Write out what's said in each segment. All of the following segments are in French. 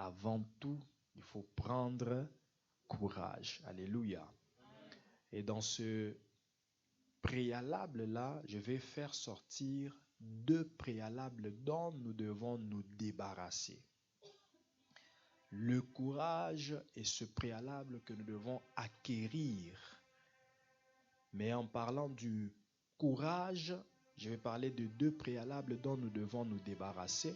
avant tout, il faut prendre courage. Alléluia. Et dans ce préalable-là, je vais faire sortir 2 préalables dont nous devons nous débarrasser. Le courage est ce préalable que nous devons acquérir. Mais en parlant du courage, je vais parler de 2 préalables dont nous devons nous débarrasser.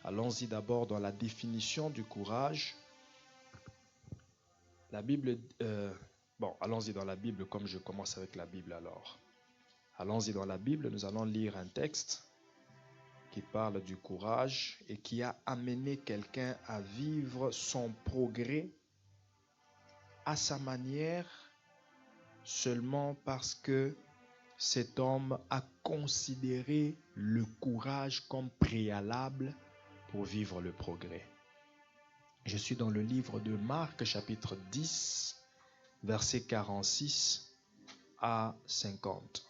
Allons-y d'abord dans la définition du courage. La Bible, allons-y dans la Bible comme je commence avec la Bible alors. Allons-y dans la Bible, nous allons lire un texte qui parle du courage et qui a amené quelqu'un à vivre son progrès à sa manière seulement parce que cet homme a considéré le courage comme préalable pour vivre le progrès. Je suis dans le livre de Marc, chapitre 10, versets 46 à 50.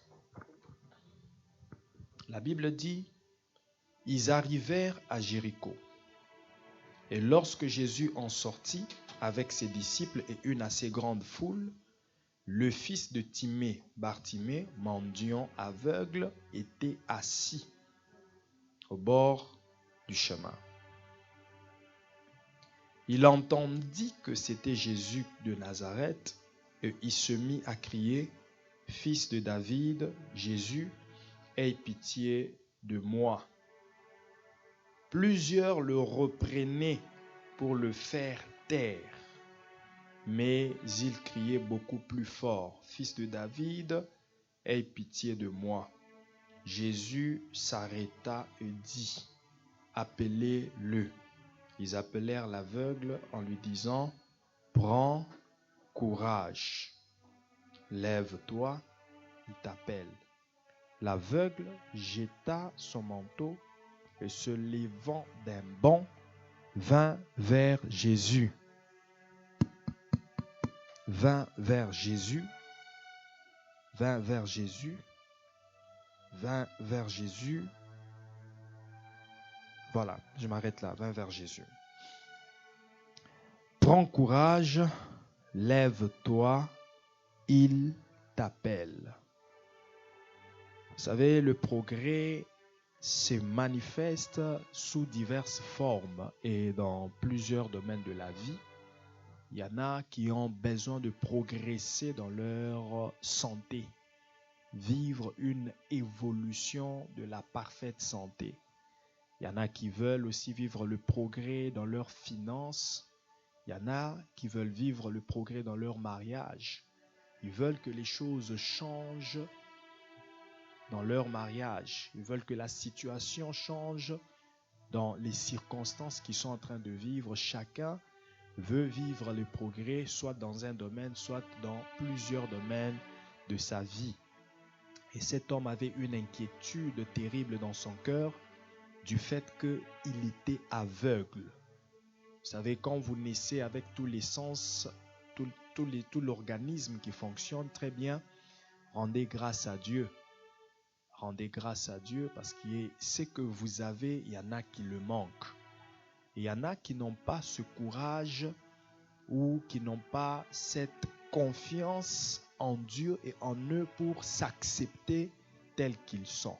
La Bible dit: ils arrivèrent à Jéricho. Et lorsque Jésus en sortit avec ses disciples et une assez grande foule, le fils de Timée, Bartimée, mendiant aveugle, était assis au bord du chemin. Il entendit que c'était Jésus de Nazareth et il se mit à crier: Fils de David, Jésus, aie pitié de moi. Plusieurs le reprenaient pour le faire taire, mais il criait beaucoup plus fort: Fils de David, aie pitié de moi. Jésus s'arrêta et dit: appelez-le. Ils appelèrent l'aveugle en lui disant: prends courage, lève-toi, il t'appelle. L'aveugle jeta son manteau et se levant d'un bond, vint vers Jésus. Vint vers Jésus. Voilà, je m'arrête là. Vint vers Jésus. Prends courage, lève-toi, il t'appelle. Vous savez, le progrès se manifeste sous diverses formes et dans plusieurs domaines de la vie. Il y en a qui ont besoin de progresser dans leur santé, vivre une évolution de la parfaite santé. Il y en a qui veulent aussi vivre le progrès dans leurs finances. Il y en a qui veulent vivre le progrès dans leur mariage. Ils veulent que les choses changent dans leur mariage. Ils veulent que la situation change dans les circonstances qu'ils sont en train de vivre. Chacun veut vivre le progrès, soit dans un domaine, soit dans plusieurs domaines de sa vie. Et cet homme avait une inquiétude terrible dans son cœur du fait qu'il était aveugle. Vous savez, quand vous naissez avec tous les sens, tout l'organisme qui fonctionne très bien, rendez grâce à Dieu. Rendez grâce à Dieu parce que ce que vous avez, il y en a qui le manquent. Il y en a qui n'ont pas ce courage ou qui n'ont pas cette confiance en Dieu et en eux pour s'accepter tels qu'ils sont.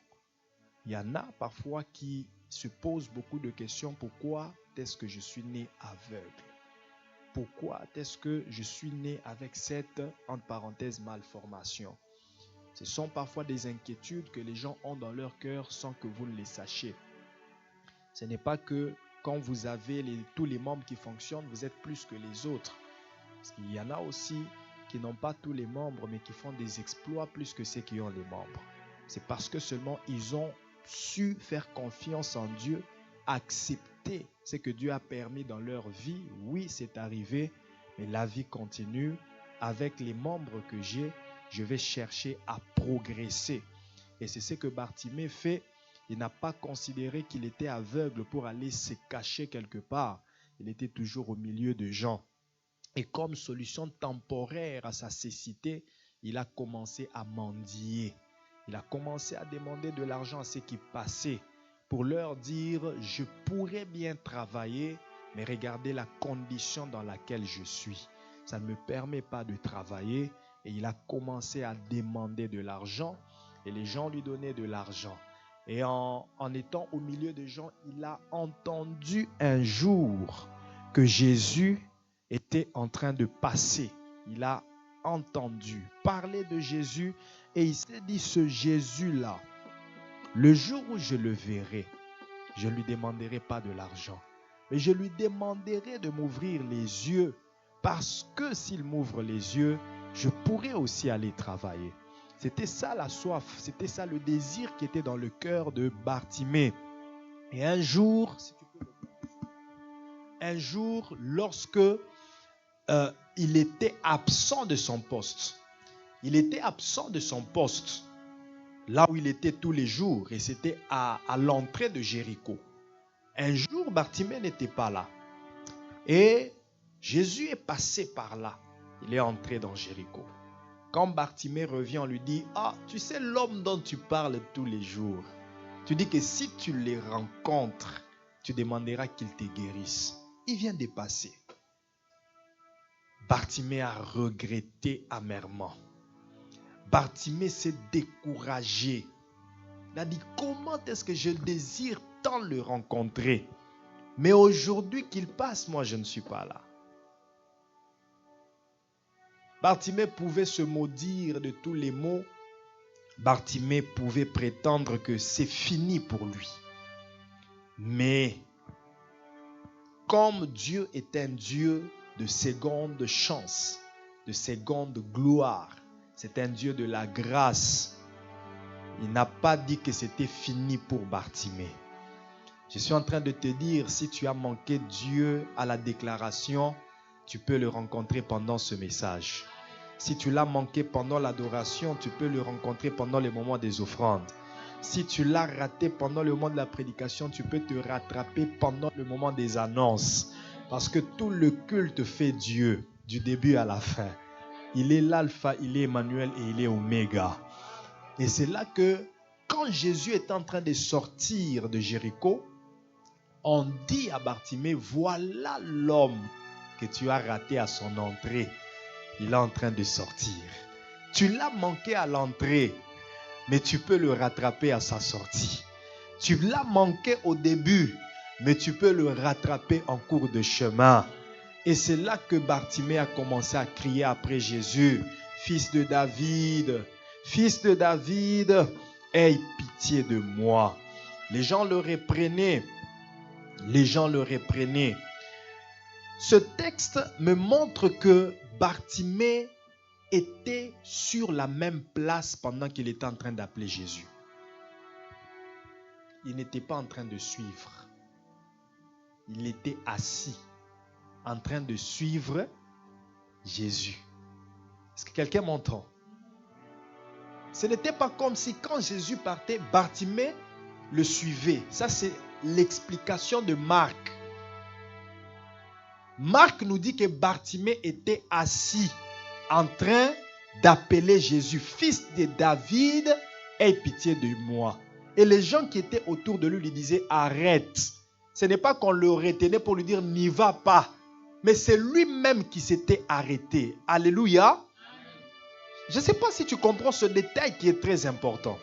Il y en a parfois qui se posent beaucoup de questions. Pourquoi est-ce que je suis né aveugle? Pourquoi est-ce que je suis né avec cette, entre parenthèses, malformation? Ce sont parfois des inquiétudes que les gens ont dans leur cœur sans que vous ne les sachiez. Ce n'est pas que quand vous avez tous les membres qui fonctionnent, vous êtes plus que les autres. Parce qu'il y en a aussi qui n'ont pas tous les membres, mais qui font des exploits plus que ceux qui ont les membres. C'est parce que seulement ils ont su faire confiance en Dieu, accepter ce que Dieu a permis dans leur vie. Oui, c'est arrivé, mais la vie continue. Avec les membres que j'ai, je vais chercher à progresser. Et c'est ce que Bartimée fait. Il n'a pas considéré qu'il était aveugle pour aller se cacher quelque part. Il était toujours au milieu de gens. Et comme solution temporaire à sa cécité, il a commencé à mendier. Il a commencé à demander de l'argent à ceux qui passaient pour leur dire: je pourrais bien travailler, Mais regardez la condition dans laquelle je suis. Ça ne me permet pas de travailler. Et il a commencé à demander de l'argent. Et les gens lui donnaient de l'argent. Et en étant au milieu des gens, il a entendu un jour que Jésus était en train de passer. Il a entendu parler de Jésus et il s'est dit, ce Jésus-là, le jour où je le verrai, je ne lui demanderai pas de l'argent, mais je lui demanderai de m'ouvrir les yeux, parce que s'il m'ouvre les yeux, je pourrai aussi aller travailler. C'était ça la soif, c'était ça le désir qui était dans le cœur de Bartimée. Et un jour, lorsque il était absent de son poste, là où il était tous les jours, et c'était à l'entrée de Jéricho. Un jour, Bartimée n'était pas là. Et Jésus est passé par là. Il est entré dans Jéricho. Quand Bartimée revient, on lui dit, ah, tu sais l'homme dont tu parles tous les jours. Tu dis que si tu les rencontres, tu demanderas qu'il te guérisse. Il vient de passer. Bartimée a regretté amèrement. Bartimée s'est découragé. Il a dit, comment est-ce que je désire tant le rencontrer? Mais aujourd'hui qu'il passe, moi je ne suis pas là. Bartimée pouvait se maudire de tous les maux. Bartimée pouvait prétendre que c'est fini pour lui. Mais comme Dieu est un Dieu de seconde chance, de seconde gloire, c'est un Dieu de la grâce, il n'a pas dit que c'était fini pour Bartimée. Je suis en train de te dire, si tu as manqué Dieu à la déclaration, tu peux le rencontrer pendant ce message. Si tu l'as manqué pendant l'adoration, tu peux le rencontrer pendant le moment des offrandes. Si tu l'as raté pendant le moment de la prédication, tu peux te rattraper pendant le moment des annonces. Parce que tout le culte fait Dieu, du début à la fin. Il est l'alpha, il est Emmanuel et il est Oméga. Et c'est là que, quand Jésus est en train de sortir de Jéricho, on dit à Bartimée, voilà l'homme que tu as raté à son entrée. Il est en train de sortir. Tu l'as manqué à l'entrée, mais tu peux le rattraper à sa sortie. Tu l'as manqué au début, mais tu peux le rattraper en cours de chemin. Et c'est là que Bartimée a commencé à crier après Jésus, fils de David, aie pitié de moi. Les gens le reprenaient. Ce texte me montre que Bartimée était sur la même place pendant qu'il était en train d'appeler Jésus. Il n'était pas en train de suivre. Il était assis, en train de suivre Jésus. Est-ce que quelqu'un m'entend? Ce n'était pas comme si quand Jésus partait, Bartimée le suivait. Ça, c'est l'explication de Marc. Marc nous dit que Bartimée était assis en train d'appeler Jésus, fils de David, aie pitié de moi. Et les gens qui étaient autour de lui lui disaient, arrête. Ce n'est pas qu'on le retenait pour lui dire, n'y va pas. Mais c'est lui-même qui s'était arrêté. Alléluia. Je ne sais pas si tu comprends ce détail qui est très important.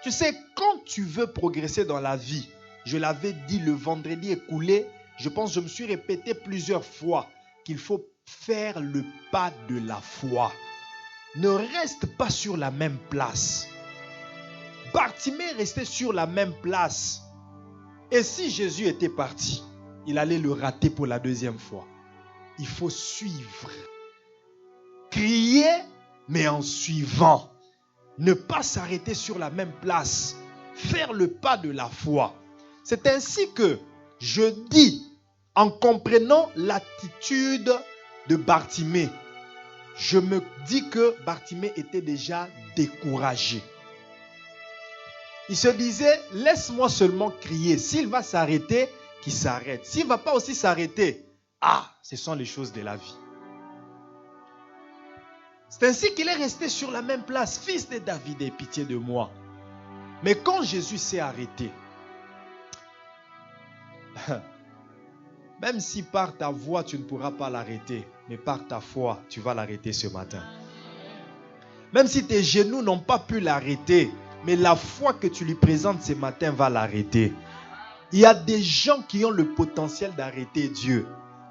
Tu sais, quand tu veux progresser dans la vie, je l'avais dit le vendredi écoulé, je pense que je me suis répété plusieurs fois qu'il faut faire le pas de la foi. Ne reste pas sur la même place. Bartimée restait sur la même place. Et si Jésus était parti, il allait le rater pour la deuxième fois. Il faut suivre. Crier, mais en suivant. Ne pas s'arrêter sur la même place. Faire le pas de la foi. C'est ainsi que je dis, en comprenant l'attitude de Bartimée, je me dis que Bartimée était déjà découragé. Il se disait, laisse-moi seulement crier. S'il va s'arrêter, qu'il s'arrête. S'il ne va pas aussi s'arrêter, ce sont les choses de la vie. C'est ainsi qu'il est resté sur la même place. Fils de David, aie pitié de moi. Mais quand Jésus s'est arrêté, Même si par ta voix, tu ne pourras pas l'arrêter, mais par ta foi, tu vas l'arrêter ce matin. Même si tes genoux n'ont pas pu l'arrêter, mais la foi que tu lui présentes ce matin va l'arrêter. Il y a des gens qui ont le potentiel d'arrêter Dieu,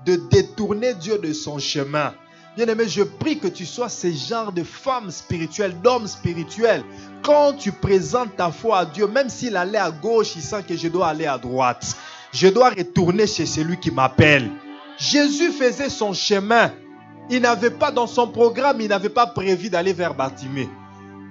de détourner Dieu de son chemin. Bien-aimé, je prie que tu sois ce genre de femme spirituelle, d'homme spirituel. Quand tu présentes ta foi à Dieu, même s'il allait à gauche, il sent que je dois aller à droite. Je dois retourner chez celui qui m'appelle. Jésus faisait son chemin. Il n'avait pas dans son programme, il n'avait pas prévu d'aller vers Bartimée.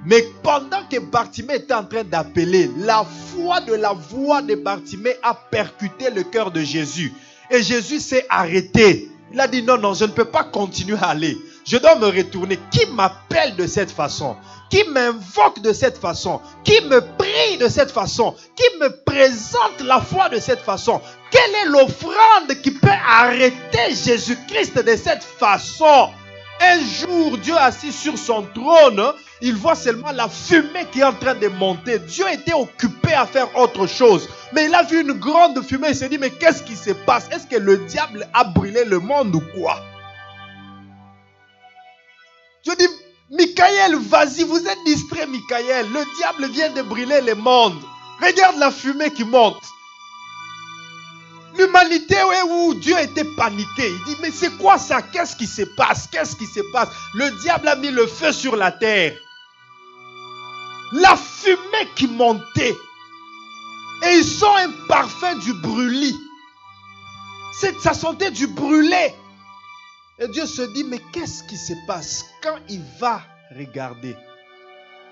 Mais pendant que Bartimée était en train d'appeler, la foi de la voix de Bartimée a percuté le cœur de Jésus. Et Jésus s'est arrêté. Il a dit non, je ne peux pas continuer à aller. Je dois me retourner. Qui m'appelle de cette façon? Qui m'invoque de cette façon? Qui me prie de cette façon? Qui me présente la foi de cette façon? Quelle est l'offrande qui peut arrêter Jésus-Christ de cette façon? Un jour, Dieu assis sur son trône, il voit seulement la fumée qui est en train de monter. Dieu était occupé à faire autre chose. Mais il a vu une grande fumée. Il s'est dit, mais qu'est-ce qui se passe? Est-ce que le diable a brûlé le monde ou quoi? Dieu dit, Michael, vas-y, vous êtes distrait, Michael. Le diable vient de brûler le monde. Regarde la fumée qui monte. L'humanité où Dieu était paniqué. Il dit, mais c'est quoi ça? Qu'est-ce qui se passe? Qu'est-ce qui se passe? Le diable a mis le feu sur la terre. La fumée qui montait. Et ils sont un parfum du brûlis. Ça sentait du brûlé. Et Dieu se dit, mais qu'est-ce qui se passe? Quand il va regarder,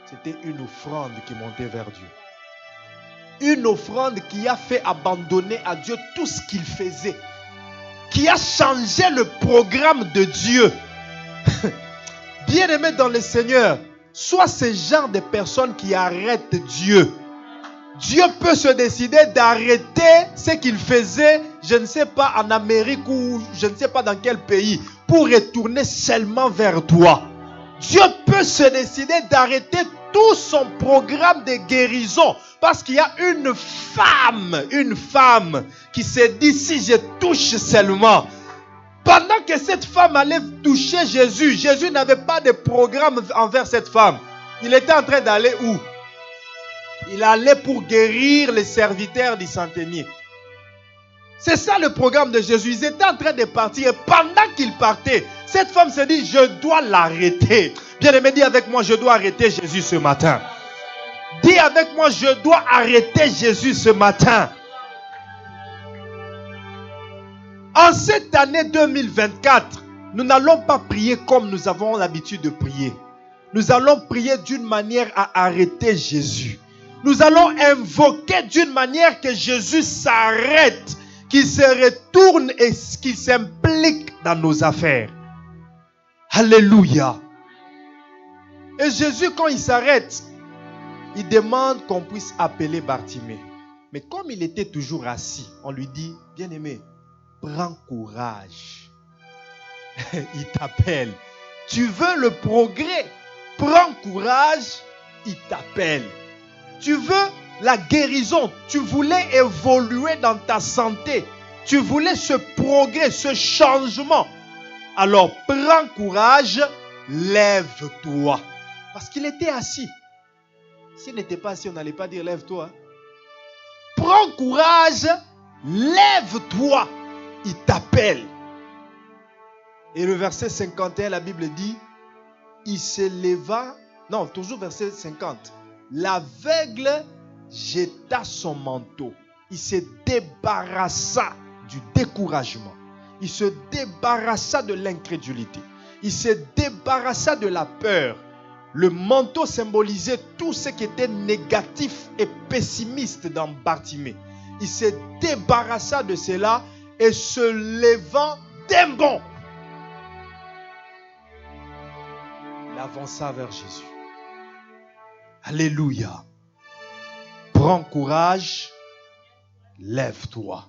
c'était une offrande qui montait vers Dieu. Une offrande qui a fait abandonner à Dieu tout ce qu'il faisait. Qui a changé le programme de Dieu. Bien-aimé dans le Seigneur, sois ce genre de personnes qui arrêtent Dieu. Dieu peut se décider d'arrêter ce qu'il faisait, je ne sais pas, en Amérique ou je ne sais pas dans quel pays, pour retourner seulement vers toi. Dieu peut se décider d'arrêter tout son programme de guérison parce qu'il y a une femme qui s'est dit, si je touche seulement. Pendant que cette femme allait toucher Jésus, Jésus n'avait pas de programme envers cette femme. Il était en train d'aller où? Il allait pour guérir les serviteurs du centenier. C'est ça le programme de Jésus. Ils étaient en train de partir et pendant qu'ils partaient, cette femme se dit, je dois l'arrêter. Bien-aimé, dis avec moi, je dois arrêter Jésus ce matin. Dis avec moi, je dois arrêter Jésus ce matin. En cette année 2024, nous n'allons pas prier comme nous avons l'habitude de prier. Nous allons prier d'une manière à arrêter Jésus. Nous allons invoquer d'une manière que Jésus s'arrête, qu'il se retourne et qu'il s'implique dans nos affaires. Alléluia. Et Jésus, quand il s'arrête, il demande qu'on puisse appeler Bartimée. Mais comme il était toujours assis, on lui dit, bien-aimé, prends courage. Il t'appelle. Tu veux le progrès? Prends courage, il t'appelle. Tu veux la guérison? Tu voulais évoluer dans ta santé. Tu voulais ce progrès, ce changement. Alors prends courage, lève-toi. Parce qu'il était assis. S'il n'était pas assis, on n'allait pas dire lève-toi. Prends courage, lève-toi. Il t'appelle. Et le verset 51, la Bible dit, il se leva, non, toujours verset 50. L'aveugle jeta son manteau. Il se débarrassa du découragement. Il se débarrassa de l'incrédulité. Il se débarrassa de la peur. Le manteau symbolisait tout ce qui était négatif et pessimiste dans Bartimée. Il se débarrassa de cela et se levant d'un bond, il avança vers Jésus. Alléluia. Prends courage, lève-toi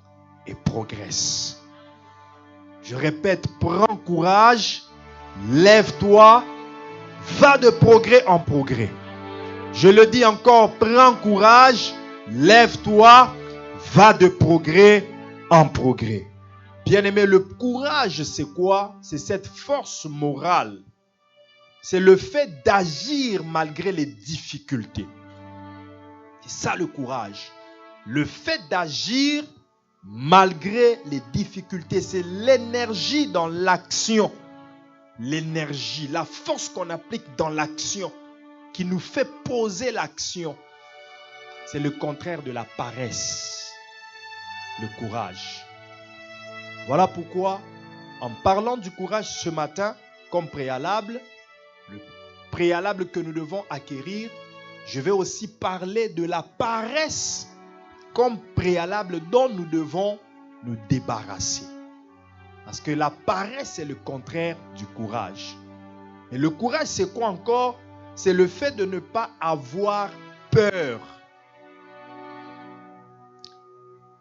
et progresse. Je répète, prends courage, lève-toi, va de progrès en progrès. Je le dis encore, prends courage, lève-toi, va de progrès en progrès. Bien-aimé, le courage, c'est quoi? C'est cette force morale. C'est le fait d'agir malgré les difficultés. C'est ça le courage. Le fait d'agir malgré les difficultés, c'est l'énergie dans l'action. L'énergie, la force qu'on applique dans l'action, qui nous fait poser l'action. C'est le contraire de la paresse, le courage. Voilà pourquoi, en parlant du courage ce matin, comme préalable, le préalable que nous devons acquérir, je vais aussi parler de la paresse comme préalable dont nous devons nous débarrasser. Parce que la paresse, c'est le contraire du courage. Et le courage, c'est quoi encore? C'est le fait de ne pas avoir peur.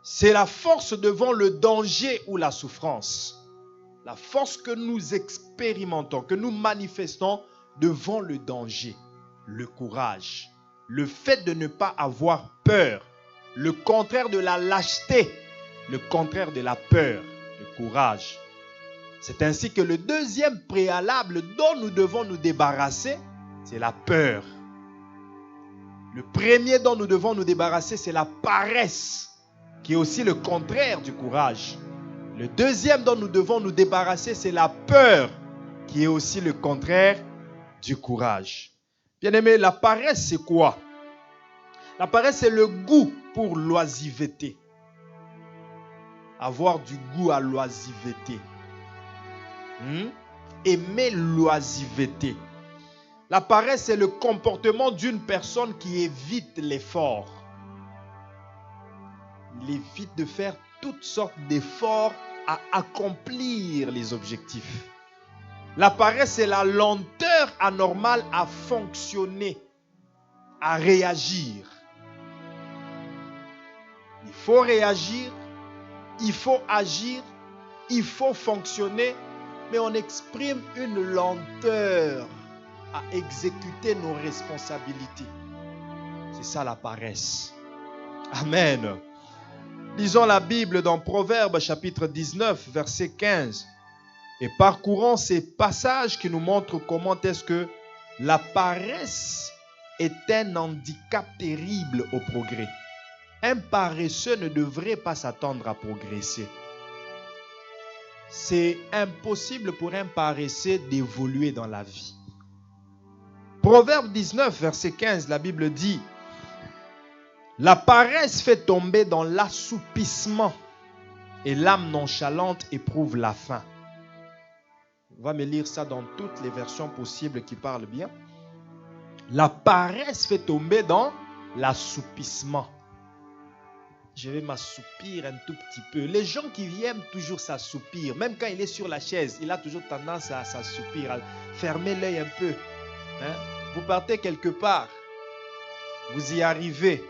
C'est la force devant le danger ou la souffrance. La force que nous expérimentons, que nous manifestons devant le danger. Le courage. Le fait de ne pas avoir peur. Le contraire de la lâcheté. Le contraire de la peur. Le courage. C'est ainsi que le deuxième préalable dont nous devons nous débarrasser, c'est la peur. Le premier dont nous devons nous débarrasser, c'est la paresse, qui est aussi le contraire du courage. Le deuxième dont nous devons nous débarrasser, c'est la peur, qui est aussi le contraire du courage. Bien-aimé, la paresse, c'est quoi? La paresse, c'est le goût pour l'oisiveté. Avoir du goût à l'oisiveté. Aimer l'oisiveté. La paresse, c'est le comportement d'une personne qui évite l'effort. Il évite de faire toutes sortes d'efforts à accomplir les objectifs. La paresse, c'est la lenteur anormale à fonctionner, à réagir. Il faut réagir, il faut agir, il faut fonctionner, mais on exprime une lenteur à exécuter nos responsabilités. C'est ça la paresse. Amen. Lisons la Bible dans Proverbes chapitre 19, verset 15. Et parcourons ces passages qui nous montrent comment est-ce que la paresse est un handicap terrible au progrès. Un paresseux ne devrait pas s'attendre à progresser. C'est impossible pour un paresseux d'évoluer dans la vie. Proverbe 19, verset 15, la Bible dit: la paresse fait tomber dans l'assoupissement et l'âme nonchalante éprouve la faim. On va me lire ça dans toutes les versions possibles qui parlent bien. La paresse fait tomber dans l'assoupissement. Je vais m'assoupir un tout petit peu. Les gens qui viennent toujours s'assoupir, même quand il est sur la chaise, il a toujours tendance à s'assoupir, à fermer l'œil un peu. Vous partez quelque part, vous y arrivez.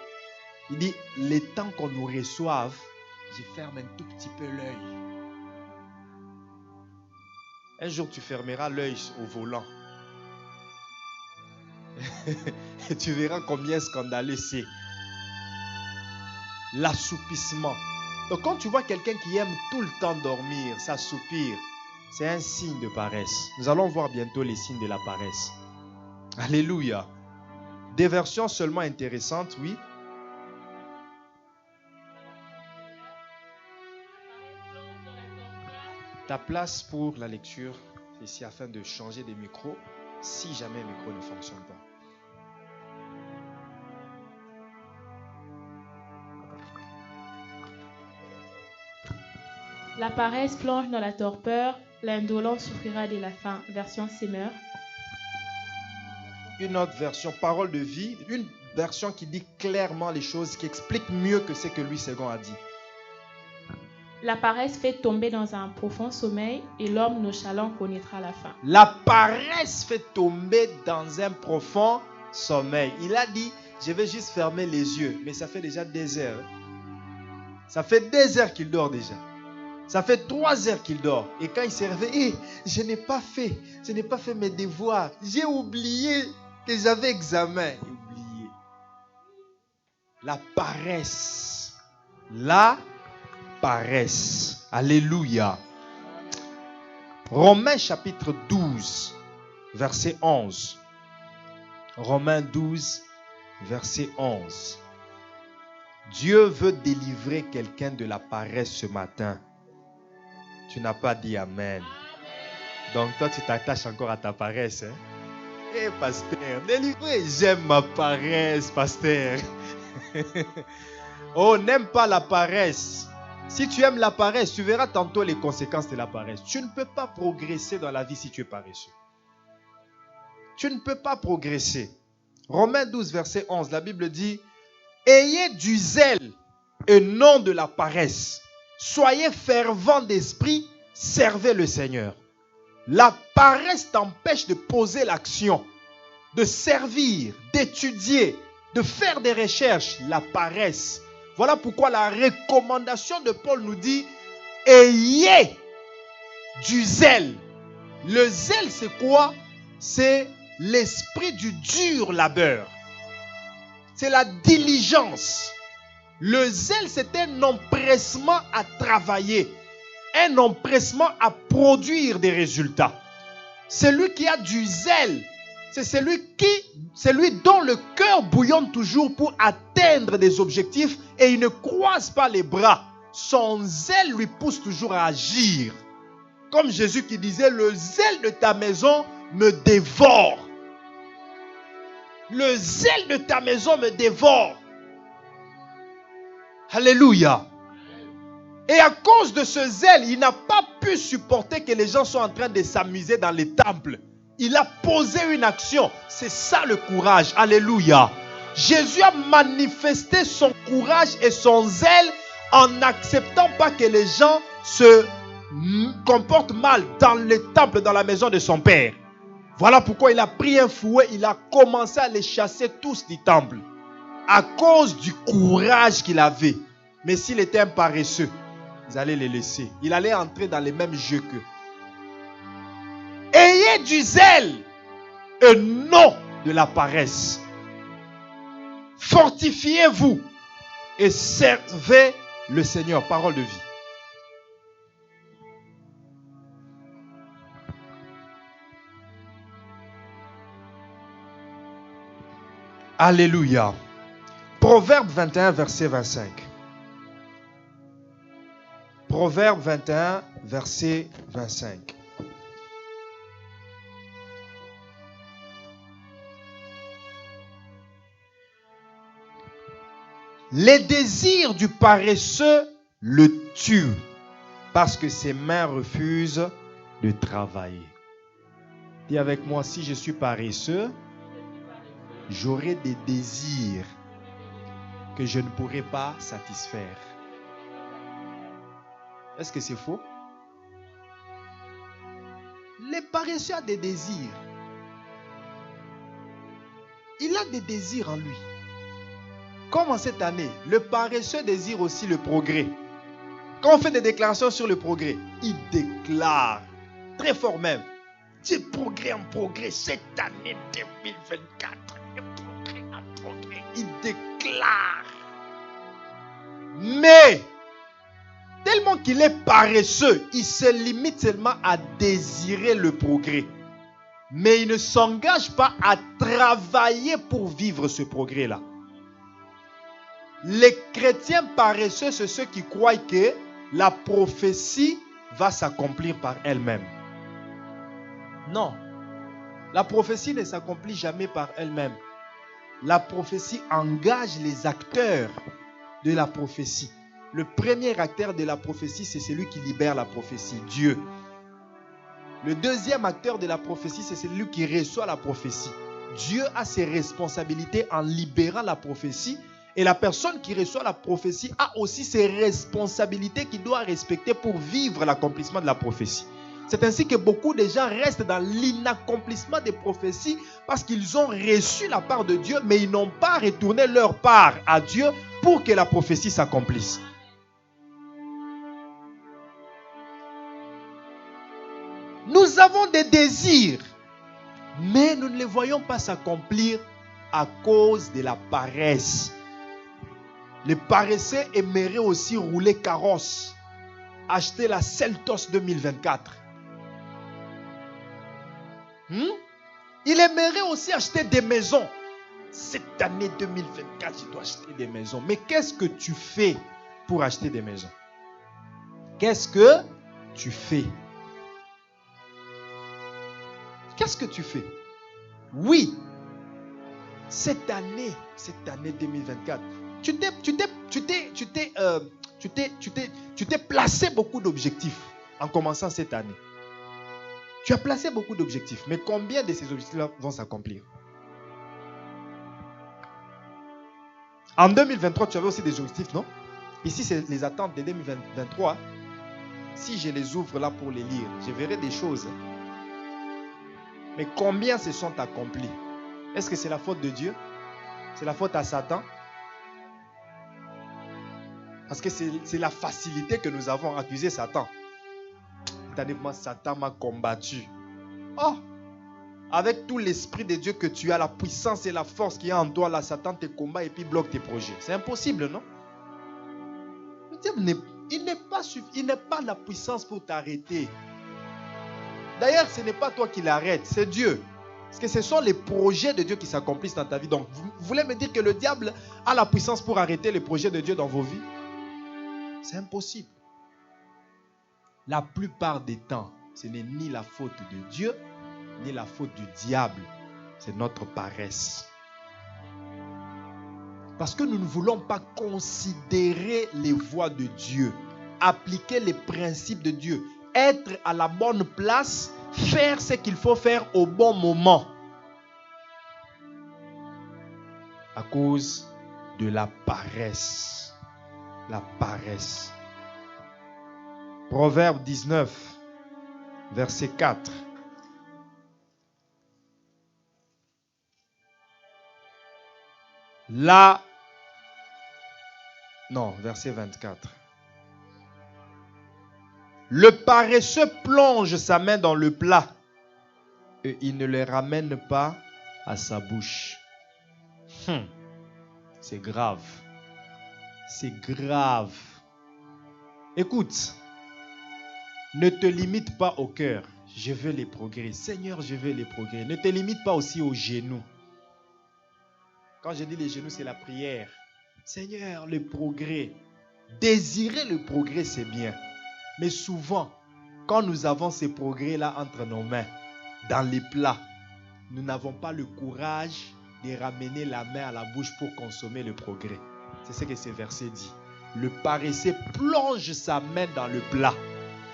Il dit, le temps qu'on nous reçoive, je ferme un tout petit peu l'œil. Un jour, tu fermeras l'œil au volant. Et tu verras combien scandaleux c'est. L'assoupissement. Donc quand tu vois quelqu'un qui aime tout le temps dormir, s'assoupir, c'est un signe de paresse. Nous allons voir bientôt les signes de la paresse. Alléluia. Des versions seulement intéressantes, oui. Ta place pour la lecture, c'est ici afin de changer des micros, si jamais un micro ne fonctionne pas. La paresse plonge dans la torpeur, l'indolence souffrira de la faim. Version Semeur. Une autre version, parole de vie, une version qui dit clairement les choses, qui explique mieux que ce que Louis II a dit. La paresse fait tomber dans un profond sommeil et l'homme nonchalant connaîtra la faim. La paresse fait tomber dans un profond sommeil. Il a dit, je vais juste fermer les yeux, mais ça fait déjà des heures. Ça fait des heures qu'il dort déjà. Ça fait 3 heures qu'il dort. Et quand il s'est réveillé, je n'ai pas fait mes devoirs. J'ai oublié que j'avais examen. Oublié. La paresse. La paresse. Alléluia. Romains chapitre 12, verset 11. Romains 12, verset 11. Dieu veut délivrer quelqu'un de la paresse ce matin. Tu n'as pas dit Amen. Donc toi, tu t'attaches encore à ta paresse. Hein? Eh, pasteur, délivrez. J'aime ma paresse, pasteur. Oh, n'aime pas la paresse. Si tu aimes la paresse, tu verras tantôt les conséquences de la paresse. Tu ne peux pas progresser dans la vie si tu es paresseux. Tu ne peux pas progresser. Romains 12, verset 11, la Bible dit: ayez du zèle et non de la paresse. Soyez fervents d'esprit, servez le Seigneur. La paresse t'empêche de poser l'action, de servir, d'étudier, de faire des recherches. La paresse. Voilà pourquoi la recommandation de Paul nous dit: ayez du zèle. Le zèle, c'est quoi? C'est l'esprit du dur labeur. C'est la diligence. Le zèle, c'est un empressement à travailler, un empressement à produire des résultats. Celui qui a du zèle, c'est celui dont le cœur bouillonne toujours pour atteindre des objectifs et il ne croise pas les bras. Son zèle lui pousse toujours à agir. Comme Jésus qui disait: le zèle de ta maison me dévore. Le zèle de ta maison me dévore. Alléluia. Et à cause de ce zèle, il n'a pas pu supporter que les gens soient en train de s'amuser dans les temples. Il a posé une action. C'est ça le courage. Alléluia. Jésus a manifesté son courage et son zèle en n'acceptant pas que les gens se comportent mal dans les temples, dans la maison de son Père. Voilà pourquoi il a pris un fouet, il a commencé à les chasser tous du temple. À cause du courage qu'il avait. Mais s'il était un paresseux, ils allaient les laisser. Il allait entrer dans les mêmes jeux qu'eux. Ayez du zèle et non de la paresse. Fortifiez-vous et servez le Seigneur. Parole de vie. Alléluia. Proverbe 21, verset 25. Proverbe 21, verset 25. Les désirs du paresseux le tuent parce que ses mains refusent de travailler. Dis avec moi: si je suis paresseux, j'aurai des désirs que je ne pourrai pas satisfaire. Est-ce que c'est faux? Le paresseux a des désirs. Il a des désirs en lui. Comme en cette année, le paresseux désire aussi le progrès. Quand on fait des déclarations sur le progrès, il déclare très fort même: du progrès en progrès cette année 2024. Du progrès en progrès. Il déclare. Mais tellement qu'il est paresseux, il se limite seulement à désirer le progrès. Mais il ne s'engage pas à travailler pour vivre ce progrès-là. Les chrétiens paresseux, c'est ceux qui croient que la prophétie va s'accomplir par elle-même. Non. La prophétie ne s'accomplit jamais par elle-même. La prophétie engage les acteurs de la prophétie. Le premier acteur de la prophétie, c'est celui qui libère la prophétie, Dieu. Le deuxième acteur de la prophétie, c'est celui qui reçoit la prophétie. Dieu a ses responsabilités en libérant la prophétie. Et la personne qui reçoit la prophétie a aussi ses responsabilités qu'il doit respecter pour vivre l'accomplissement de la prophétie. C'est ainsi que beaucoup de gens restent dans l'inaccomplissement des prophéties parce qu'ils ont reçu la part de Dieu, mais ils n'ont pas retourné leur part à Dieu pour que la prophétie s'accomplisse. Nous avons des désirs, mais nous ne les voyons pas s'accomplir à cause de la paresse. Les paresseux aimeraient aussi rouler carrosse, acheter la Seltos 2024. Il aimerait aussi acheter des maisons. Cette année 2024, je dois acheter des maisons. Mais qu'est-ce que tu fais pour acheter des maisons? Qu'est-ce que tu fais? Qu'est-ce que tu fais? Oui, cette année 2024, tu t'es placé beaucoup d'objectifs en commençant cette année. Tu as placé beaucoup d'objectifs, mais combien de ces objectifs-là vont s'accomplir? En 2023, tu avais aussi des objectifs, non? Ici, c'est les attentes de 2023. Si je les ouvre là pour les lire, je verrai des choses. Mais combien se sont accomplis? Est-ce que c'est la faute de Dieu? C'est la faute à Satan? Parce que c'est la facilité que nous avons à accuser Satan. C'est-à-dire que moi, Satan m'a combattu. Oh! Avec tout l'esprit de Dieu que tu as, la puissance et la force qu'il y a en toi, là, Satan te combat et puis bloque tes projets. C'est impossible, non? Le diable il n'est pas la puissance pour t'arrêter. D'ailleurs, ce n'est pas toi qui l'arrête, c'est Dieu. Parce que ce sont les projets de Dieu qui s'accomplissent dans ta vie. Donc, vous voulez me dire que le diable a la puissance pour arrêter les projets de Dieu dans vos vies? C'est impossible. La plupart des temps, ce n'est ni la faute de Dieu, ni la faute du diable. C'est notre paresse. Parce que nous ne voulons pas considérer les voies de Dieu, appliquer les principes de Dieu, être à la bonne place, faire ce qu'il faut faire au bon moment. À cause de la paresse. La paresse. Proverbe 19, verset 4. Verset 24. Le paresseux plonge sa main dans le plat et il ne le ramène pas à sa bouche. C'est grave. C'est grave. Écoute, ne te limite pas au cœur. Je veux les progrès. Seigneur, je veux les progrès. Ne te limite pas aussi aux genoux. Quand je dis les genoux, c'est la prière. Seigneur, le progrès. Désirer le progrès, c'est bien. Mais souvent, quand nous avons ces progrès-là entre nos mains, dans les plats, nous n'avons pas le courage de ramener la main à la bouche pour consommer le progrès. C'est ce que ce verset dit. Le paresseux plonge sa main dans le plat.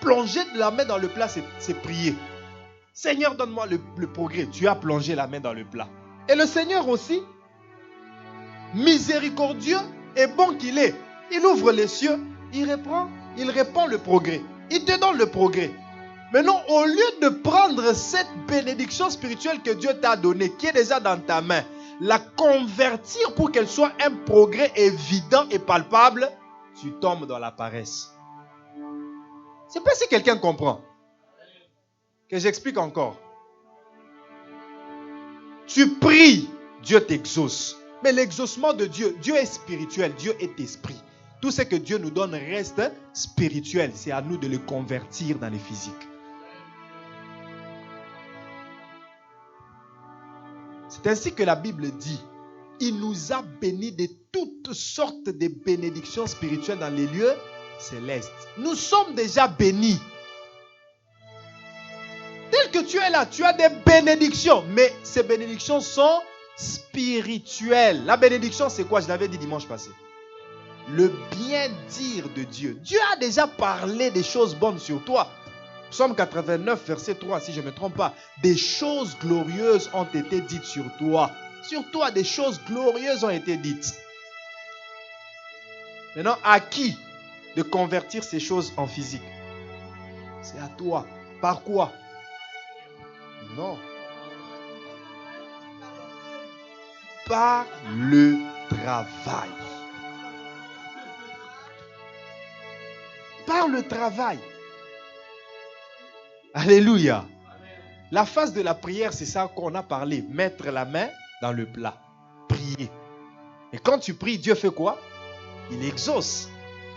Plonger la main dans le plat, c'est prier. Seigneur, donne-moi le progrès. Tu as plongé la main dans le plat. Et le Seigneur aussi, miséricordieux et bon qu'il est, il ouvre les cieux, il répand le progrès. Il te donne le progrès. Maintenant, au lieu de prendre cette bénédiction spirituelle que Dieu t'a donnée, qui est déjà dans ta main, la convertir pour qu'elle soit un progrès évident et palpable, tu tombes dans la paresse. Je ne sais pas si quelqu'un comprend. Que j'explique encore. Tu pries, Dieu t'exauce. Mais l'exaucement de Dieu, Dieu est spirituel, Dieu est esprit. Tout ce que Dieu nous donne reste spirituel. C'est à nous de le convertir dans le physique. C'est ainsi que la Bible dit, il nous a bénis de toutes sortes de bénédictions spirituelles dans les lieux célestes. Nous sommes déjà bénis. Tel que tu es là, tu as des bénédictions, mais ces bénédictions sont spirituelles. La bénédiction, c'est quoi? Je l'avais dit dimanche passé. Le bien-dire de Dieu. Dieu a déjà parlé des choses bonnes sur toi. Psaume 89, verset 3, si je ne me trompe pas. Des choses glorieuses ont été dites sur toi. Sur toi, des choses glorieuses ont été dites. Maintenant, à qui de convertir ces choses en physique? C'est à toi. Par quoi? Non. Par le travail. Par le travail. Alléluia. La phase de la prière, c'est ça qu'on a parlé. Mettre la main dans le plat. Prier. Et quand tu pries, Dieu fait quoi? il exauce.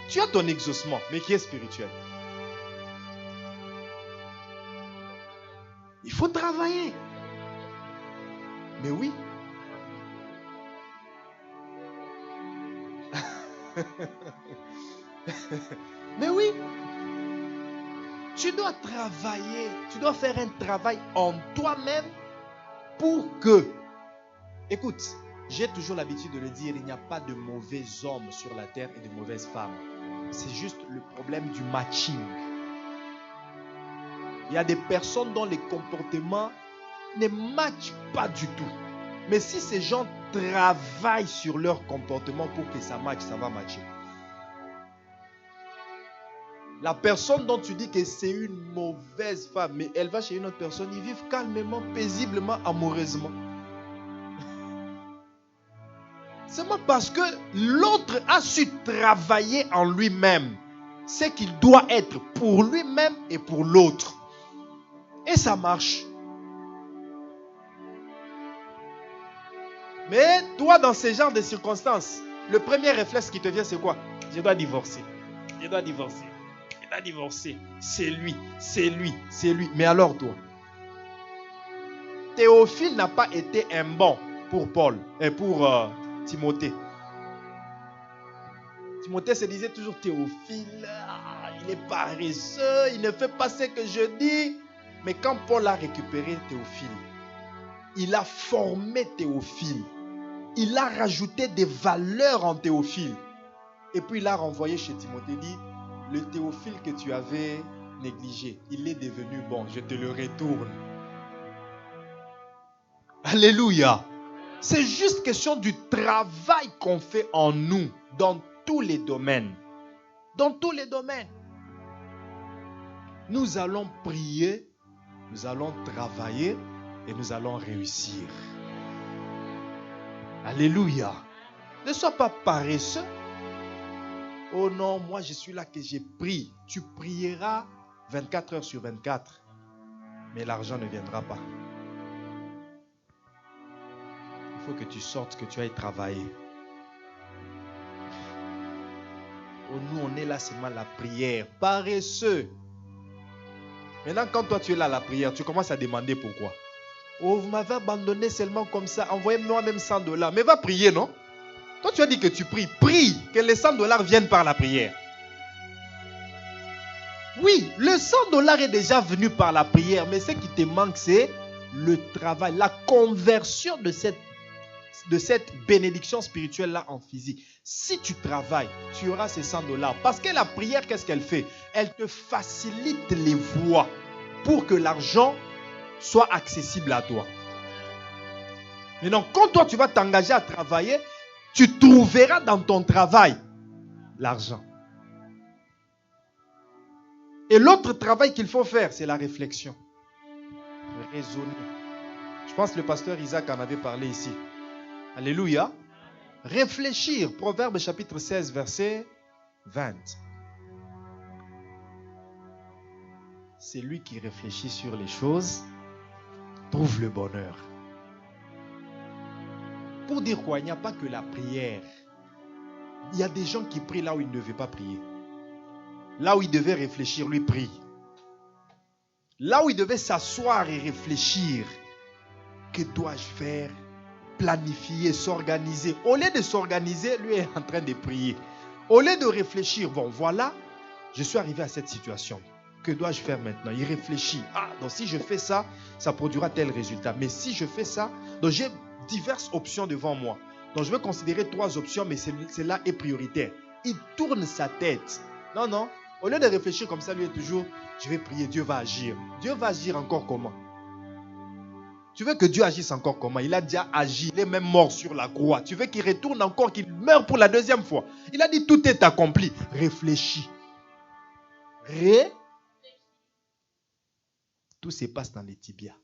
Tu as ton exaucement, mais qui est spirituel. Il faut travailler. Mais oui. Mais oui. Tu dois travailler. Tu dois faire un travail en toi-même pour que... Écoute, j'ai toujours l'habitude de le dire, il n'y a pas de mauvais hommes sur la terre et de mauvaises femmes. C'est juste le problème du matching. Il y a des personnes dont les comportements ne matchent pas du tout. Mais si ces gens travaillent sur leur comportement pour que ça matche, ça va matcher. La personne dont tu dis que c'est une mauvaise femme, mais elle va chez une autre personne, ils vivent calmement, paisiblement, amoureusement. Seulement parce que l'autre a su travailler en lui-même ce qu'il doit être pour lui-même et pour l'autre. Et ça marche. Mais toi, dans ce genre de circonstances, le premier réflexe qui te vient, c'est quoi? Je dois divorcer. Je dois divorcer. Je dois divorcer. C'est lui, c'est lui, c'est lui. Mais alors toi, Théophile n'a pas été un bon pour Paul et pour Timothée. Timothée se disait toujours Théophile, il est paresseux, il ne fait pas ce que je dis. Mais quand Paul a récupéré Théophile, il a formé Théophile. Il a rajouté des valeurs en Théophile. Et puis il a renvoyé chez Timothée, dit, le Théophile que tu avais négligé, il est devenu bon, je te le retourne. Alléluia. C'est juste question du travail qu'on fait en nous, dans tous les domaines. Dans tous les domaines. Nous allons prier, nous allons travailler et nous allons réussir. Alléluia. Ne sois pas paresseux. Oh non, moi je suis là que j'ai prie. Tu prieras 24 heures sur 24. Mais l'argent ne viendra pas. Il faut que tu sortes, que tu ailles travailler. Oh, nous on est là seulement la prière. Paresseux. Maintenant quand toi tu es là à la prière, tu commences à demander pourquoi. Oh, vous m'avez abandonné seulement comme ça. Envoyez-moi même $100. Mais va prier, non? Toi, tu as dit que tu pries. Prie que les $100 viennent par la prière. Oui, le $100 est déjà venu par la prière. Mais ce qui te manque, c'est le travail, la conversion de cette bénédiction spirituelle-là en physique. Si tu travailles, tu auras ces $100. Parce que la prière, qu'est-ce qu'elle fait? Elle te facilite les voies pour que l'argent soit accessible à toi. Maintenant, quand toi tu vas t'engager à travailler, tu trouveras dans ton travail l'argent. Et l'autre travail qu'il faut faire, c'est la réflexion. Raisonner. Je pense que le pasteur Isaac en avait parlé ici. Alléluia. Réfléchir. Proverbe chapitre 16, verset 20. C'est lui qui réfléchit sur les choses trouve le bonheur. Pour dire quoi? Il n'y a pas que la prière. Il y a des gens qui prient là où ils ne devaient pas prier. Là où ils devaient réfléchir, lui prie. Là où il devait s'asseoir et réfléchir, que dois-je faire? Planifier, s'organiser. Au lieu de s'organiser, lui est en train de prier. Au lieu de réfléchir, bon voilà, je suis arrivé à cette situation. Que dois-je faire maintenant? Il réfléchit. Ah, donc si je fais ça, ça produira tel résultat. Mais si je fais ça, donc j'ai diverses options devant moi. Donc je vais considérer 3 options, mais celle-là est prioritaire. Il tourne sa tête. Non, non. Au lieu de réfléchir comme ça, lui est toujours, je vais prier, Dieu va agir. Dieu va agir encore comment? Tu veux que Dieu agisse encore comment? Il a déjà agi, il est même mort sur la croix. Tu veux qu'il retourne encore, qu'il meure pour la 2e fois? Il a dit tout est accompli. Réfléchis. Tout se passe dans les tibias.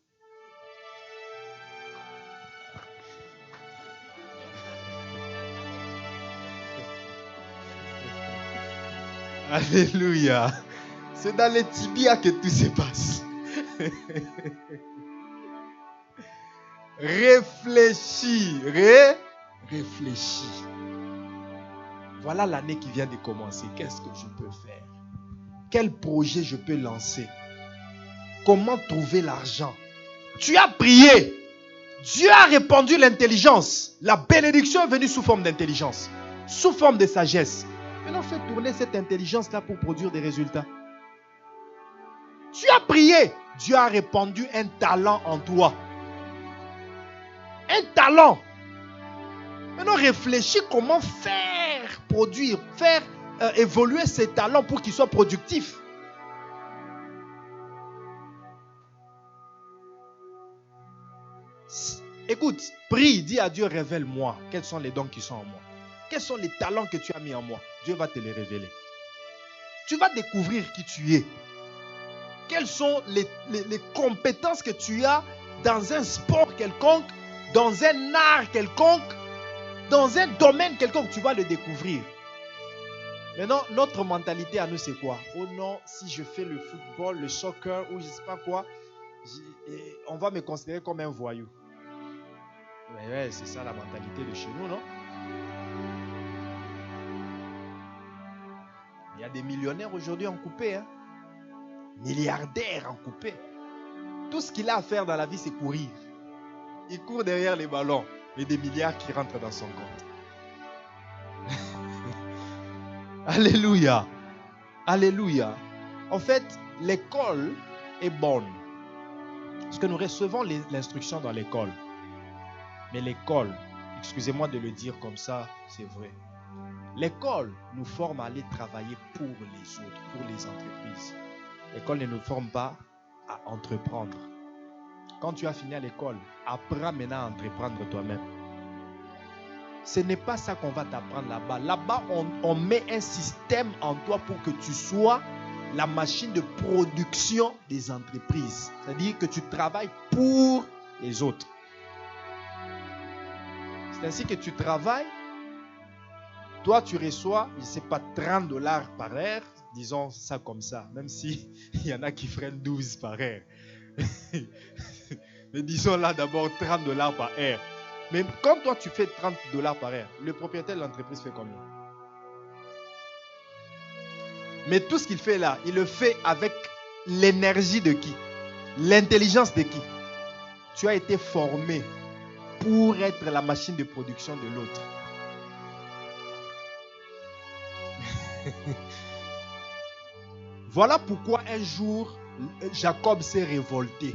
Alléluia. C'est dans les tibias que tout se passe. Réfléchis. Réfléchis. voilà l'année qui vient de commencer. Qu'est-ce que je peux faire? Quel projet je peux lancer? Comment trouver l'argent? Tu as prié. Dieu a répandu l'intelligence. La bénédiction est venue sous forme d'intelligence, sous forme de sagesse. Maintenant, fais tourner cette intelligence-là pour produire des résultats. Tu as prié. Dieu a répandu un talent en toi. Un talent. Maintenant, réfléchis comment faire produire, faire évoluer ces talents pour qu'ils soient productifs. Écoute, prie, dis à Dieu, révèle-moi quels sont les dons qui sont en moi. Quels sont les talents que tu as mis en moi? Dieu va te les révéler. Tu vas découvrir qui tu es. Quelles sont les compétences que tu as dans un sport quelconque, dans un art quelconque, dans un domaine quelconque, tu vas le découvrir. Maintenant, notre mentalité à nous, c'est quoi? Oh non, si je fais le football, le soccer ou je ne sais pas quoi, on va me considérer comme un voyou. Mais ouais, c'est ça la mentalité de chez nous, non? Il y a des millionnaires aujourd'hui en coupé, hein? Milliardaires en coupé. Tout ce qu'il a à faire dans la vie, c'est courir. Il court derrière les ballons et des milliards qui rentrent dans son compte. Alléluia. Alléluia. En fait, l'école est bonne. Parce que nous recevons l'instruction dans l'école. Mais l'école, excusez-moi de le dire comme ça, c'est vrai. L'école nous forme à aller travailler pour les autres, pour les entreprises. L'école ne nous forme pas à entreprendre. Quand tu as fini à l'école, apprends maintenant à entreprendre toi-même. Ce n'est pas ça qu'on va t'apprendre là-bas. Là-bas, on met un système en toi pour que tu sois la machine de production des entreprises. C'est-à-dire que tu travailles pour les autres. C'est ainsi que tu travailles. Toi, tu reçois, je ne sais pas, $30 par heure. Disons ça comme ça. Même si il y en a qui freinent 12 par heure. Mais disons là d'abord $30 par heure. Mais quand toi tu fais $30 par heure, le propriétaire de l'entreprise fait combien? Mais tout ce qu'il fait là, il le fait avec l'énergie de qui? L'intelligence de qui? Tu as été formé pour être la machine de production de l'autre. Voilà pourquoi un jour, Jacob s'est révolté.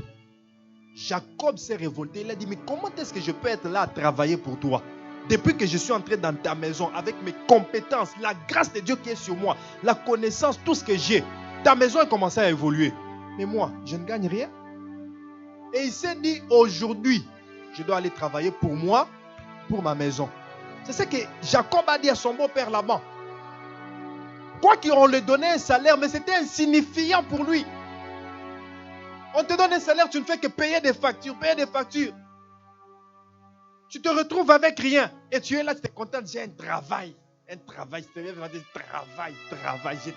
Jacob s'est révolté. Il a dit, mais comment est-ce que je peux être là à travailler pour toi? Depuis que je suis entré dans ta maison avec mes compétences, la grâce de Dieu qui est sur moi, la connaissance, tout ce que j'ai, ta maison a commencé à évoluer. Mais moi, je ne gagne rien. Et il s'est dit, aujourd'hui, je dois aller travailler pour moi, pour ma maison. C'est ce que Jacob a dit à son beau-père Laban. Quoi qu'on lui donnait un salaire, mais c'était insignifiant pour lui. On te donne un salaire, tu ne fais que payer des factures, Tu te retrouves avec rien. Et tu es là, tu es content, j'ai un travail. Je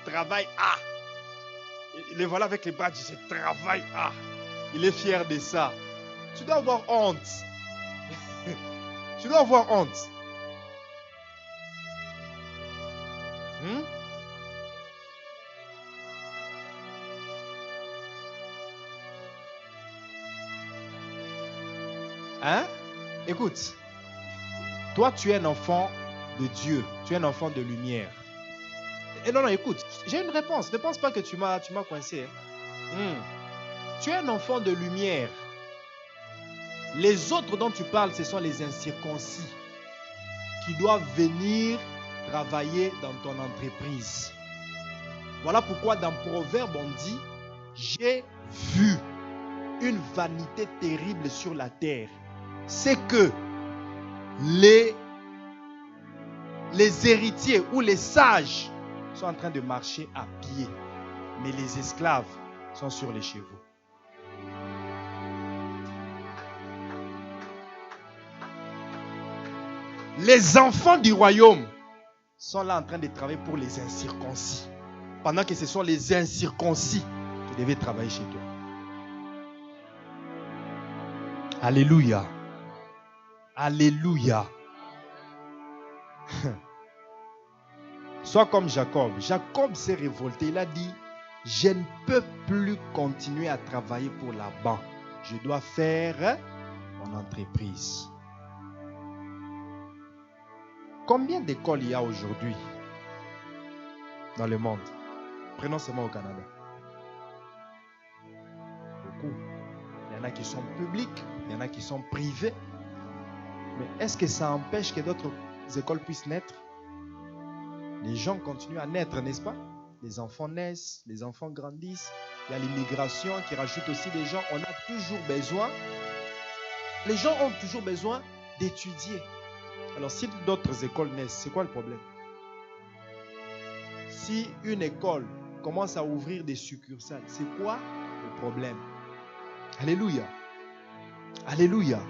travaille. Ah! Il est voilà avec les badges, je travaille. Ah! Il est fier de ça. Tu dois avoir honte. Tu dois avoir honte. Hein? Écoute, toi tu es un enfant de Dieu, tu es un enfant de lumière. Et non, écoute, j'ai une réponse. Ne pense pas que tu m'as coincé. Tu es un enfant de lumière. Les autres dont tu parles, ce sont les incirconcis qui doivent venir travailler dans ton entreprise. Voilà pourquoi dans Proverbe on dit, j'ai vu une vanité terrible sur la terre. C'est que les héritiers ou les sages sont en train de marcher à pied, mais les esclaves sont sur les chevaux. Les enfants du royaume sont là en train de travailler pour les incirconcis, pendant que ce sont les incirconcis qui devaient travailler chez toi. Alléluia. Alléluia. Sois comme Jacob. Jacob s'est révolté. Il a dit, je ne peux plus continuer à travailler pour Laban. Je dois faire mon entreprise. Combien d'écoles il y a aujourd'hui dans le monde? Prenons seulement au Canada. Beaucoup. Il y en a qui sont publiques, il y en a qui sont privées. Mais est-ce que ça empêche que d'autres écoles puissent naître? Les gens continuent à naître, n'est-ce pas? Les enfants naissent, les enfants grandissent. Il y a l'immigration qui rajoute aussi des gens. On a toujours besoin. Les gens ont toujours besoin d'étudier. Alors, si d'autres écoles naissent, c'est quoi le problème? Si une école commence à ouvrir des succursales, c'est quoi le problème? Alléluia. Alléluia.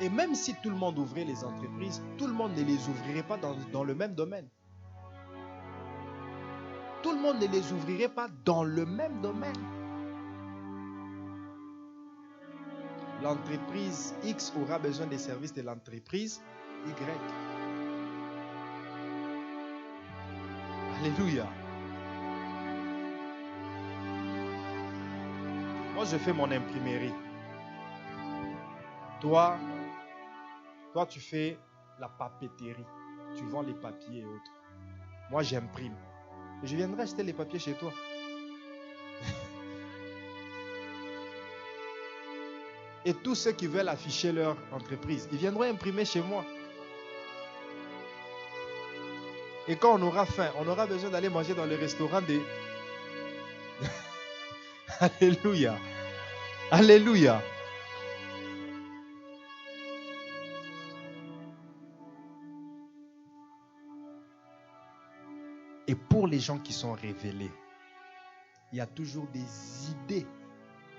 Et même si tout le monde ouvrait les entreprises, tout le monde ne les ouvrirait pas dans le même domaine. Tout le monde ne les ouvrirait pas dans le même domaine. L'entreprise X aura besoin des services de l'entreprise Y. Alléluia. Moi, je fais mon imprimerie. Toi, tu fais la papeterie. Tu vends les papiers et autres. Moi, j'imprime. Je viendrai acheter les papiers chez toi. Et tous ceux qui veulent afficher leur entreprise, ils viendront imprimer chez moi. Et quand on aura faim, on aura besoin d'aller manger dans le restaurant des... Alléluia. Alléluia. Et pour les gens qui sont révélés, il y a toujours des idées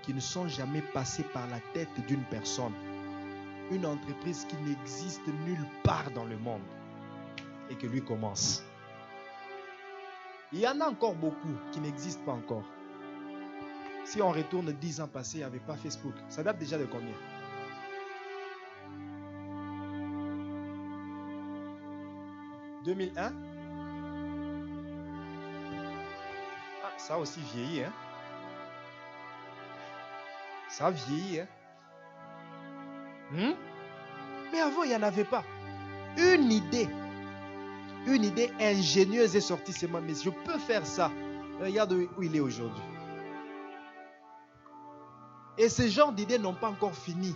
qui ne sont jamais passées par la tête d'une personne. Une entreprise qui n'existe nulle part dans le monde et que lui commence. Il y en a encore beaucoup qui n'existent pas encore. Si on retourne 10 ans passés, il n'y avait pas Facebook. Ça date déjà de combien? « 2001 » Ça a aussi vieilli, hein? Ça a vieilli, hein? Mais avant, il n'y en avait pas. Une idée ingénieuse est sortie. C'est moi, mais je peux faire ça. Regarde où il est aujourd'hui. Et ce genre d'idées n'ont pas encore fini.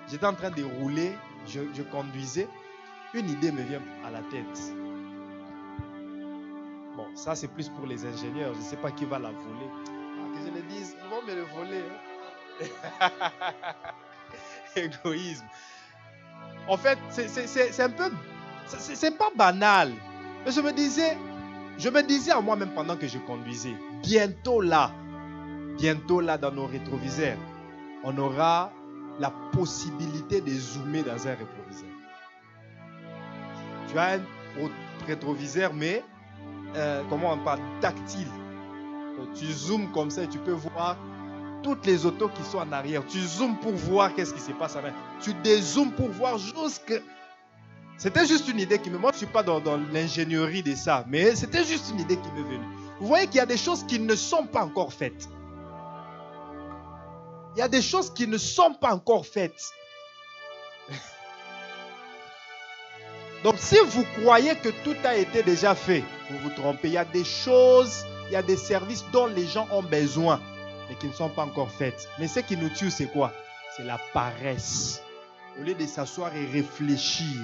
J'étais en train de rouler, je conduisais. Une idée me vient à la tête. Bon, ça c'est plus pour les ingénieurs. Je ne sais pas qui va la voler. Que je le dise, ils vont me le voler. Égoïsme. En fait, c'est un peu... C'est pas banal. Mais je me disais à moi-même pendant que je conduisais, bientôt là, dans nos rétroviseurs, on aura la possibilité de zoomer dans un rétroviseur. Tu as un rétroviseur, mais comment on parle, tactile. Donc, tu zoomes comme ça et tu peux voir toutes les autos qui sont en arrière. Tu zoomes pour voir qu'est-ce qui se passe en arrière. Tu dézoomes pour voir jusque... C'était juste une idée qui me... Moi, je ne suis pas dans l'ingénierie de ça, mais c'était juste une idée qui m'est venue. Vous voyez qu'il y a des choses qui ne sont pas encore faites. Il y a des choses qui ne sont pas encore faites. Donc, si vous croyez que tout a été déjà fait, vous vous trompez. Il y a des choses, il y a des services dont les gens ont besoin, mais qui ne sont pas encore faites. Mais ce qui nous tue, c'est quoi? C'est la paresse. Au lieu de s'asseoir et réfléchir,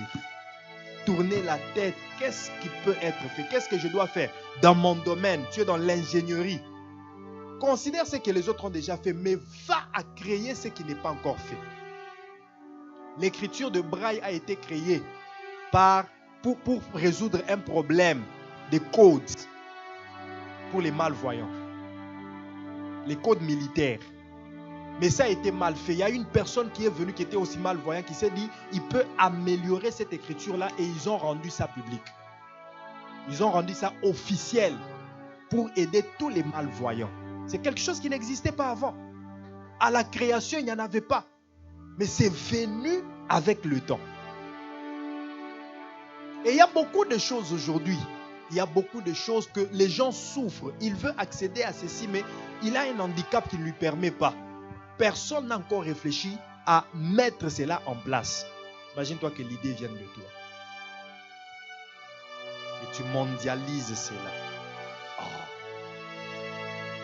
tourner la tête, qu'est-ce qui peut être fait? Qu'est-ce que je dois faire dans mon domaine? Tu es dans l'ingénierie. Considère ce que les autres ont déjà fait, mais va à créer ce qui n'est pas encore fait. L'écriture de Braille a été créée pour résoudre un problème de codes pour les malvoyants. Les codes militaires. Mais ça a été mal fait. Il y a une personne qui est venue, qui était aussi malvoyant, qui s'est dit, il peut améliorer cette écriture-là, et ils ont rendu ça public. Ils ont rendu ça officiel pour aider tous les malvoyants. C'est quelque chose qui n'existait pas avant. À la création, il n'y en avait pas. Mais c'est venu avec le temps. Et il y a beaucoup de choses aujourd'hui. Il y a beaucoup de choses que les gens souffrent. Il veut accéder à ceci, mais il a un handicap qui ne lui permet pas. Personne n'a encore réfléchi à mettre cela en place. Imagine-toi que l'idée vienne de toi. Et tu mondialises cela.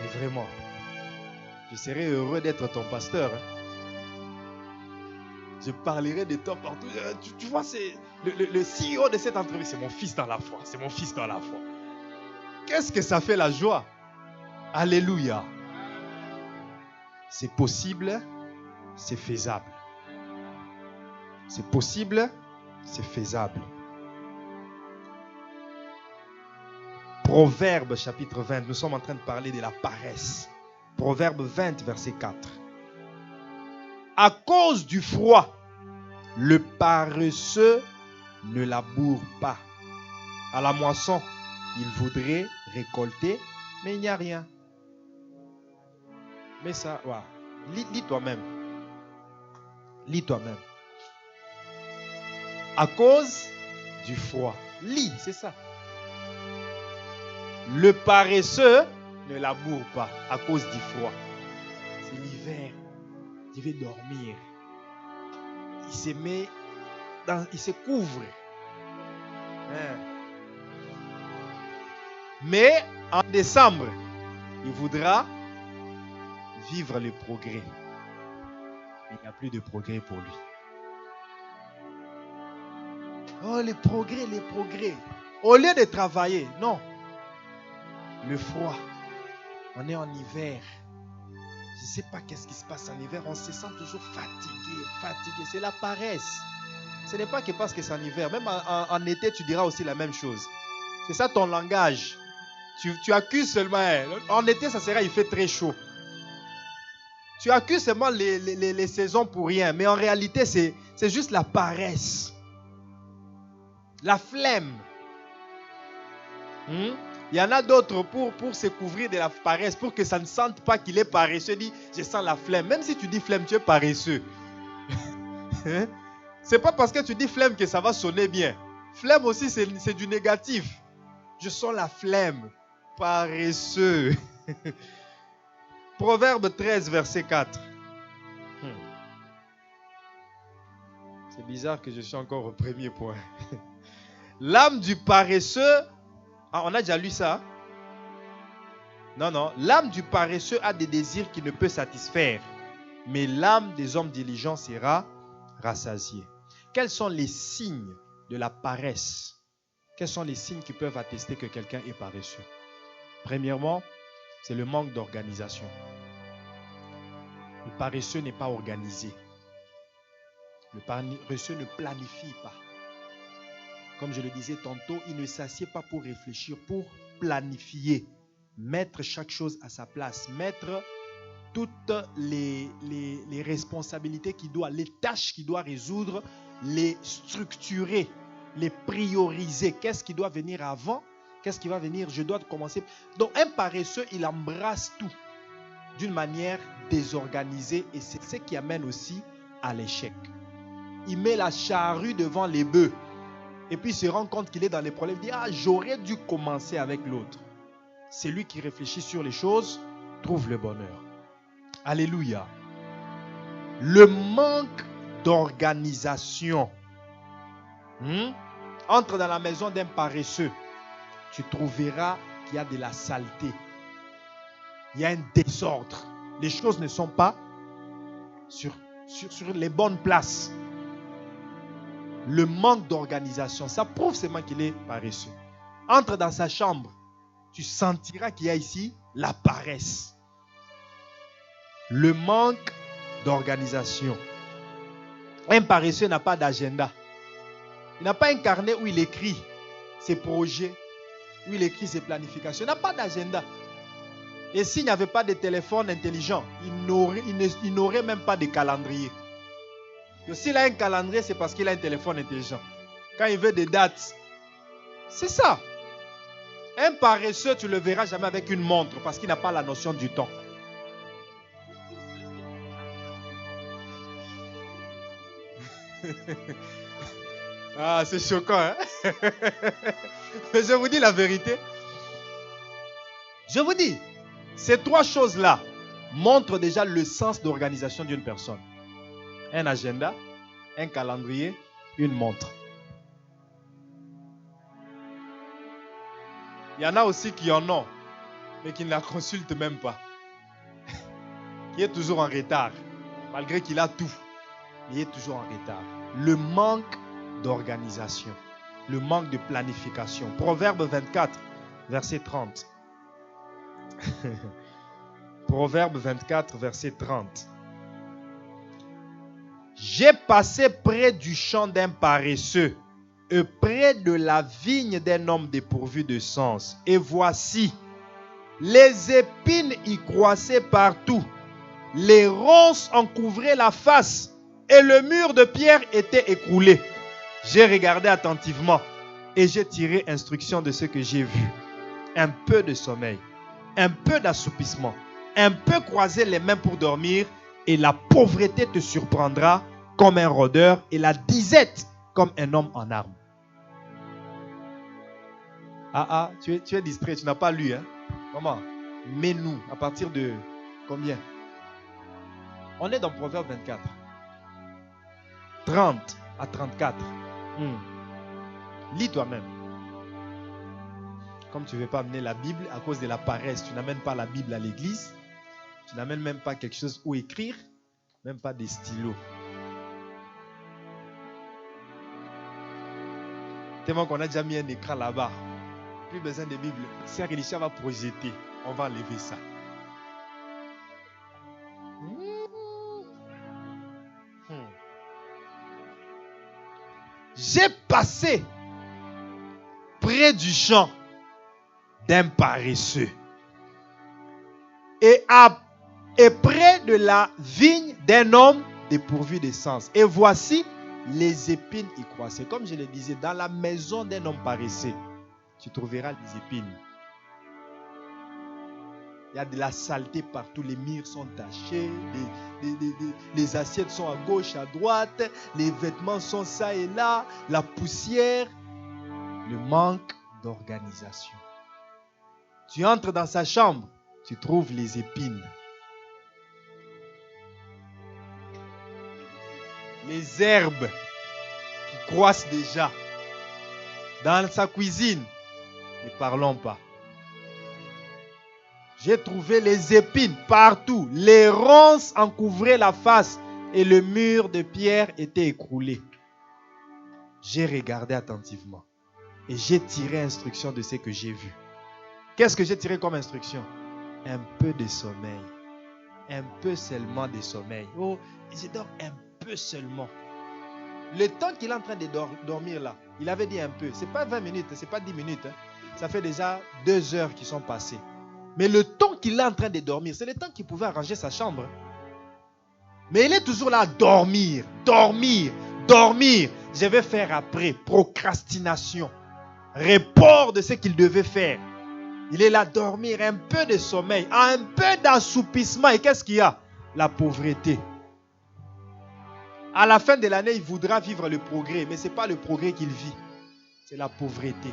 Mais vraiment, je serais heureux d'être ton pasteur. Je parlerai de toi partout. Tu vois, c'est le CEO de cette entreprise, c'est mon fils dans la foi. C'est mon fils dans la foi. Qu'est-ce que ça fait la joie? Alléluia. C'est possible, c'est faisable. C'est possible, c'est faisable. Proverbe chapitre 20, nous sommes en train de parler de la paresse. Proverbe 20, verset 4. À cause du froid, le paresseux ne laboure pas. À la moisson, il voudrait récolter, mais il n'y a rien. Mais ça, voilà. Lis toi-même. Lis toi-même. À cause du froid. Lis, c'est ça. Le paresseux ne laboure pas à cause du froid. C'est l'hiver. Il veut dormir. Il se met il se couvre. Mais en décembre, il voudra vivre le progrès. Mais il n'y a plus de progrès pour lui. Oh, les progrès, les progrès. Au lieu de travailler, non. Le froid. On est en hiver. Je ne sais pas qu'est-ce qui se passe en hiver. On se sent toujours fatigué. C'est la paresse. Ce n'est pas que parce que c'est en hiver. Même en été, tu diras aussi la même chose. C'est ça ton langage. Tu accuses seulement. En été, ça sera, il fait très chaud. Tu accuses seulement les saisons pour rien. Mais en réalité, c'est juste la paresse. La flemme. Il y en a d'autres pour se couvrir de la paresse, pour que ça ne sente pas qu'il est paresseux. Dit, je sens la flemme. Même si tu dis flemme, tu es paresseux. C'est pas parce que tu dis flemme que ça va sonner bien. Flemme aussi, c'est du négatif. Je sens la flemme. Paresseux. Proverbe 13, verset 4. C'est bizarre que je suis encore au premier point. L'âme du paresseux... on a déjà lu ça? Non. L'âme du paresseux a des désirs qu'il ne peut satisfaire. Mais l'âme des hommes diligents sera rassasiée. Quels sont les signes de la paresse? Quels sont les signes qui peuvent attester que quelqu'un est paresseux? Premièrement, c'est le manque d'organisation. Le paresseux n'est pas organisé. Le paresseux ne planifie pas. Comme je le disais tantôt, il ne s'assied pas pour réfléchir, pour planifier. Mettre chaque chose à sa place. Mettre toutes les responsabilités les tâches qu'il doit résoudre, les structurer, les prioriser. Qu'est-ce qui doit venir avant? Qu'est-ce qui va venir? Je dois commencer. Donc un paresseux, il embrasse tout d'une manière désorganisée et c'est ce qui amène aussi à l'échec. Il met la charrue devant les bœufs. Et puis il se rend compte qu'il est dans les problèmes. Il dit, j'aurais dû commencer avec l'autre. C'est lui qui réfléchit sur les choses, trouve le bonheur. Alléluia. Le manque d'organisation. Entre dans la maison d'un paresseux. Tu trouveras qu'il y a de la saleté. Il y a un désordre. Les choses ne sont pas sur les bonnes places. Le manque d'organisation, ça prouve seulement qu'il est paresseux. Entre dans sa chambre, tu sentiras qu'il y a ici la paresse. Le manque d'organisation. Un paresseux n'a pas d'agenda. Il n'a pas un carnet où il écrit ses projets, où il écrit ses planifications. Il n'a pas d'agenda. Et s'il n'y avait pas de téléphone intelligent, il n'aurait même pas de calendrier. S'il a un calendrier, c'est parce qu'il a un téléphone intelligent. Quand il veut des dates, c'est ça. Un paresseux, tu ne le verras jamais avec une montre parce qu'il n'a pas la notion du temps. Ah, c'est choquant, hein? Mais je vous dis la vérité. Je vous dis, ces trois choses-là montrent déjà le sens d'organisation d'une personne. Un agenda, un calendrier, une montre. Il y en a aussi qui en ont, mais qui ne la consultent même pas. Qui est toujours en retard, malgré qu'il a tout. Il est toujours en retard. Le manque d'organisation, le manque de planification. Proverbe 24, verset 30. Proverbe 24, verset 30. J'ai passé près du champ d'un paresseux et près de la vigne d'un homme dépourvu de sens. Et voici, les épines y croissaient partout. Les ronces en couvraient la face et le mur de pierre était écroulé. J'ai regardé attentivement et j'ai tiré instruction de ce que j'ai vu. Un peu de sommeil, un peu d'assoupissement, un peu croiser les mains pour dormir et la pauvreté te surprendra comme un rôdeur et la disette comme un homme en armes. Tu es distrait, tu n'as pas lu, hein? Comment? Mets-nous à partir de combien? On est dans Proverbe 24. 30 à 34. Lis toi-même. Comme tu ne veux pas amener la Bible à cause de la paresse, tu n'amènes pas la Bible à l'église. Tu n'amènes même pas quelque chose où écrire, même pas des stylos. Tellement qu'on a déjà mis un écran là-bas. Plus besoin de Bible. Sœur Elisha va projeter. On va enlever ça. J'ai passé près du champ d'un paresseux et près de la vigne d'un homme dépourvu de sens. Et voici, les épines y croissaient. Comme je le disais, dans la maison d'un homme paresseux, tu trouveras des épines. Il y a de la saleté partout, les murs sont tachés, les assiettes sont à gauche, à droite, les vêtements sont ça et là, la poussière, le manque d'organisation. Tu entres dans sa chambre, tu trouves les épines. Les herbes qui croissent déjà. Dans sa cuisine, ne parlons pas. J'ai trouvé les épines partout. Les ronces en couvraient la face et le mur de pierre était écroulé. J'ai regardé attentivement et j'ai tiré instruction de ce que j'ai vu. Qu'est-ce que j'ai tiré comme instruction? Un peu de sommeil. Un peu seulement de sommeil. Oh, je dors un peu seulement. Le temps qu'il est en train de dormir là, il avait dit un peu. Ce n'est pas 20 minutes, ce n'est pas 10 minutes. Ça fait déjà 2 heures qui sont passées. Mais le temps qu'il est en train de dormir, c'est le temps qu'il pouvait arranger sa chambre. Mais il est toujours là à dormir, dormir, dormir. Je vais faire après. Procrastination. Report de ce qu'il devait faire. Il est là à dormir, un peu de sommeil, un peu d'assoupissement. Et qu'est-ce qu'il y a? La pauvreté. À la fin de l'année, il voudra vivre le progrès. Mais ce n'est pas le progrès qu'il vit. C'est la pauvreté.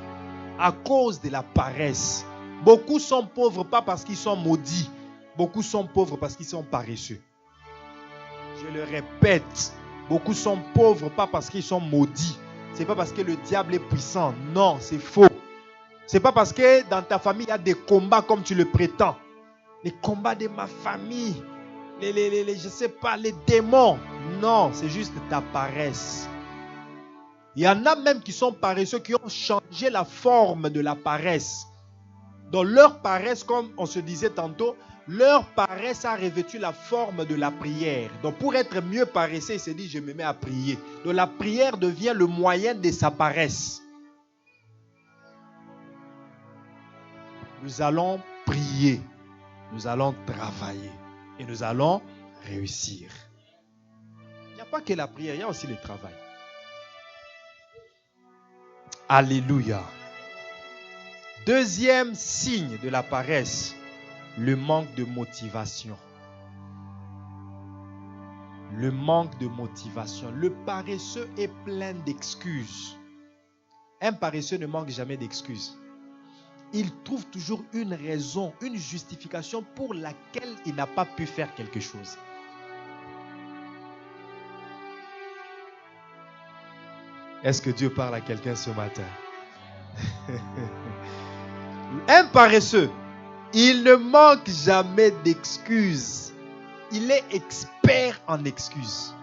À cause de la paresse. Beaucoup sont pauvres pas parce qu'ils sont maudits. Beaucoup sont pauvres parce qu'ils sont paresseux. Je le répète. Beaucoup sont pauvres pas parce qu'ils sont maudits. Ce n'est pas parce que le diable est puissant. Non, c'est faux. Ce n'est pas parce que dans ta famille, il y a des combats comme tu le prétends. Les combats de ma famille. Je sais pas, les démons. Non, c'est juste ta paresse. Il y en a même qui sont paresseux, qui ont changé la forme de la paresse. Dans leur paresse, comme on se disait tantôt, leur paresse a revêtu la forme de la prière. Donc pour être mieux paresseux, il s'est dit, je me mets à prier. Donc la prière devient le moyen de sa paresse. Nous allons prier, nous allons travailler et nous allons réussir. Il n'y a pas que la prière, il y a aussi le travail. Alléluia. Deuxième signe de la paresse, le manque de motivation. Le manque de motivation. Le paresseux est plein d'excuses. Un paresseux ne manque jamais d'excuses. Il trouve toujours une raison, une justification pour laquelle il n'a pas pu faire quelque chose. Est-ce que Dieu parle à quelqu'un ce matin? Un paresseux, il ne manque jamais d'excuses. Il est expert en excuses.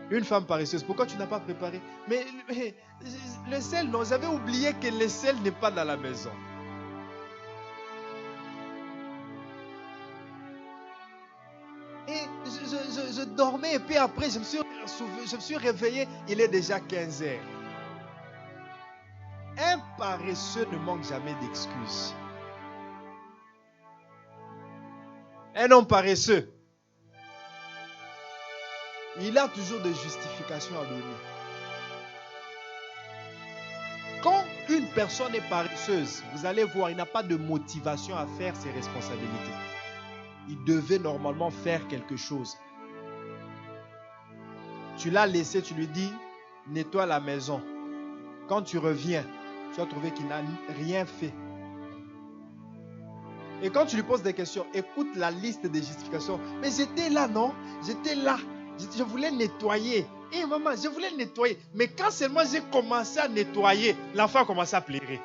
Une femme paresseuse, pourquoi tu n'as pas préparé? Mais le sel, non, j'avais oublié que le sel n'est pas dans la maison. Et je dormais et puis après je me suis réveillé, il est déjà 15 heures. Un paresseux ne manque jamais d'excuses. Un homme paresseux, il a toujours des justifications à donner. Quand une personne est paresseuse, vous allez voir, il n'a pas de motivation à faire ses responsabilités. Il devait normalement faire quelque chose. Tu l'as laissé, tu lui dis, nettoie la maison. Quand tu reviens, tu vas trouver qu'il n'a rien fait. Et quand tu lui poses des questions, écoute la liste des justifications. Mais j'étais là, non? J'étais là. Je voulais nettoyer. Et maman, je voulais nettoyer. Mais quand seulement j'ai commencé à nettoyer, l'enfant a commencé à pleurer.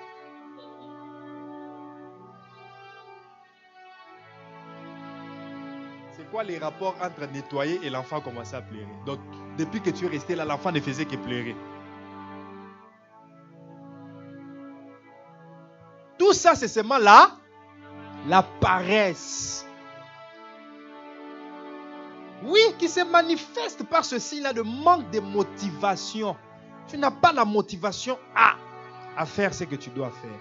C'est quoi les rapports entre nettoyer et l'enfant a commencé à pleurer? Donc, depuis que tu es resté là, l'enfant ne faisait que pleurer. Tout ça, c'est seulement là. La paresse. Oui, qui se manifeste par ceci-là, le manque de motivation. Tu n'as pas la motivation à faire ce que tu dois faire.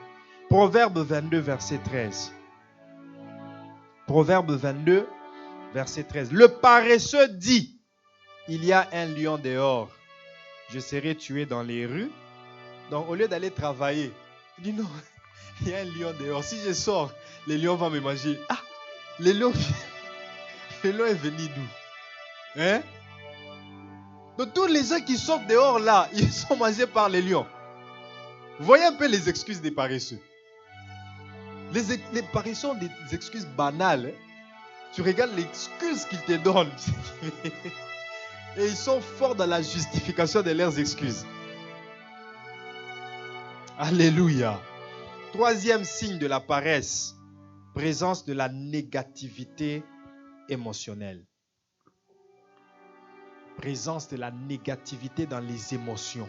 Proverbe 22, verset 13. Proverbe 22, verset 13. Le paresseux dit, il y a un lion dehors. Je serai tué dans les rues. Donc, au lieu d'aller travailler, il dit non, il y a un lion dehors. Si je sors, le lion va me manger. Ah, le lion est venu d'où? Hein? Donc tous les gens qui sortent dehors là, ils sont mangés par les lions. Voyez un peu les excuses des paresseux. Les paresseux ont des excuses banales. Hein? Tu regardes l'excuse qu'ils te donnent. Et ils sont forts dans la justification de leurs excuses. Alléluia. Troisième signe de la paresse, présence de la négativité émotionnelle. Présence de la négativité dans les émotions.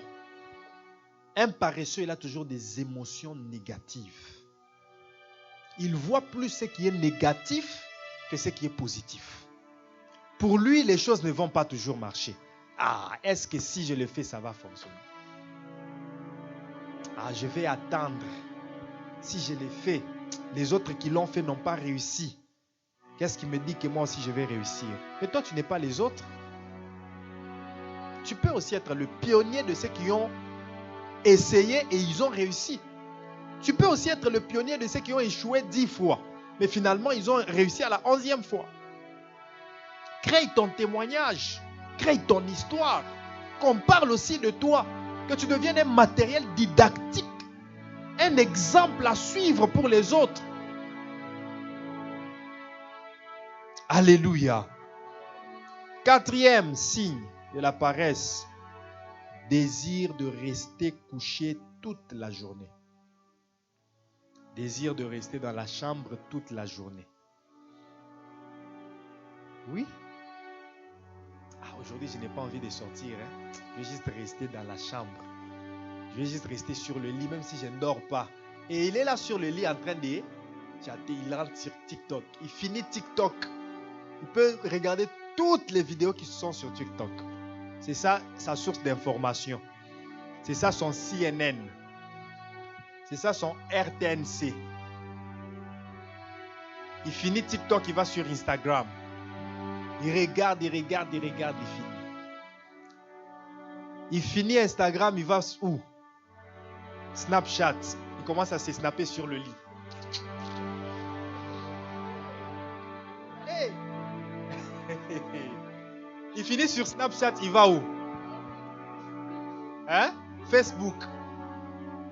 Un paresseux, il a toujours des émotions négatives. Il voit plus ce qui est négatif que ce qui est positif. Pour lui, les choses ne vont pas toujours marcher. Ah, est-ce que si je le fais, ça va fonctionner? Ah, je vais attendre. Si je l'ai fait, les autres qui l'ont fait n'ont pas réussi. Qu'est-ce qui me dit que moi aussi je vais réussir? Mais toi, tu n'es pas les autres. Tu peux aussi être le pionnier de ceux qui ont essayé et ils ont réussi. Tu peux aussi être le pionnier de ceux qui ont échoué 10 fois. Mais finalement, ils ont réussi à la 11e fois. Crée ton témoignage. Crée ton histoire. Qu'on parle aussi de toi. Que tu deviennes un matériel didactique. Un exemple à suivre pour les autres. Alléluia. Quatrième signe de la paresse. Désir de rester couché toute la journée. Désir de rester dans la chambre toute la journée. Oui. Aujourd'hui, je n'ai pas envie de sortir. Je vais juste rester dans la chambre. Je vais juste rester sur le lit, même si je ne dors pas. Et il est là sur le lit en train de chatter. Il rentre sur TikTok. Il finit TikTok. Il peut regarder toutes les vidéos qui sont sur TikTok. C'est ça sa source d'information. C'est ça son CNN. C'est ça son RTNC. Il finit TikTok, il va sur Instagram. Il regarde, il finit. Il finit Instagram, il va où? Snapchat. Il commence à se snapper sur le lit. Il finit sur Snapchat, il va où? Hein? Facebook.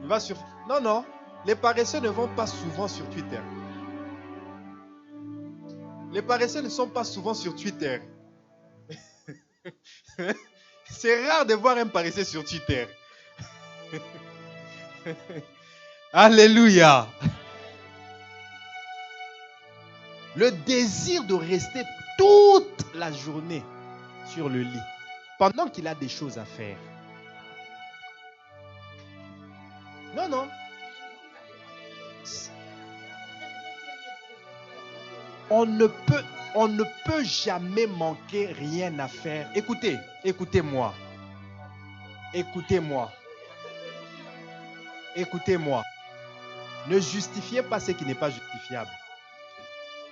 Il va sur... Non, non. Les paresseux ne vont pas souvent sur Twitter. Les paresseux ne sont pas souvent sur Twitter. C'est rare de voir un paresseux sur Twitter. Alléluia. Le désir de rester toute la journée sur le lit, pendant qu'il a des choses à faire. Non, non. On ne peut jamais manquer rien à faire. Écoutez-moi. Ne justifiez pas ce qui n'est pas justifiable.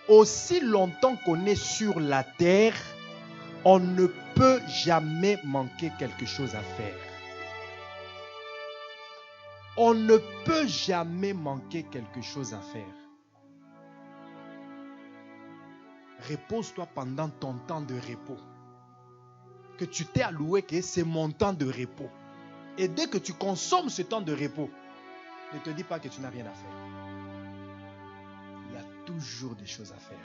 Aussi longtemps qu'on est sur la terre, on ne peut jamais manquer quelque chose à faire. On ne peut jamais manquer quelque chose à faire. Repose-toi pendant ton temps de repos. Que tu t'es alloué que c'est mon temps de repos. Et dès que tu consommes ce temps de repos, ne te dis pas que tu n'as rien à faire. Il y a toujours des choses à faire.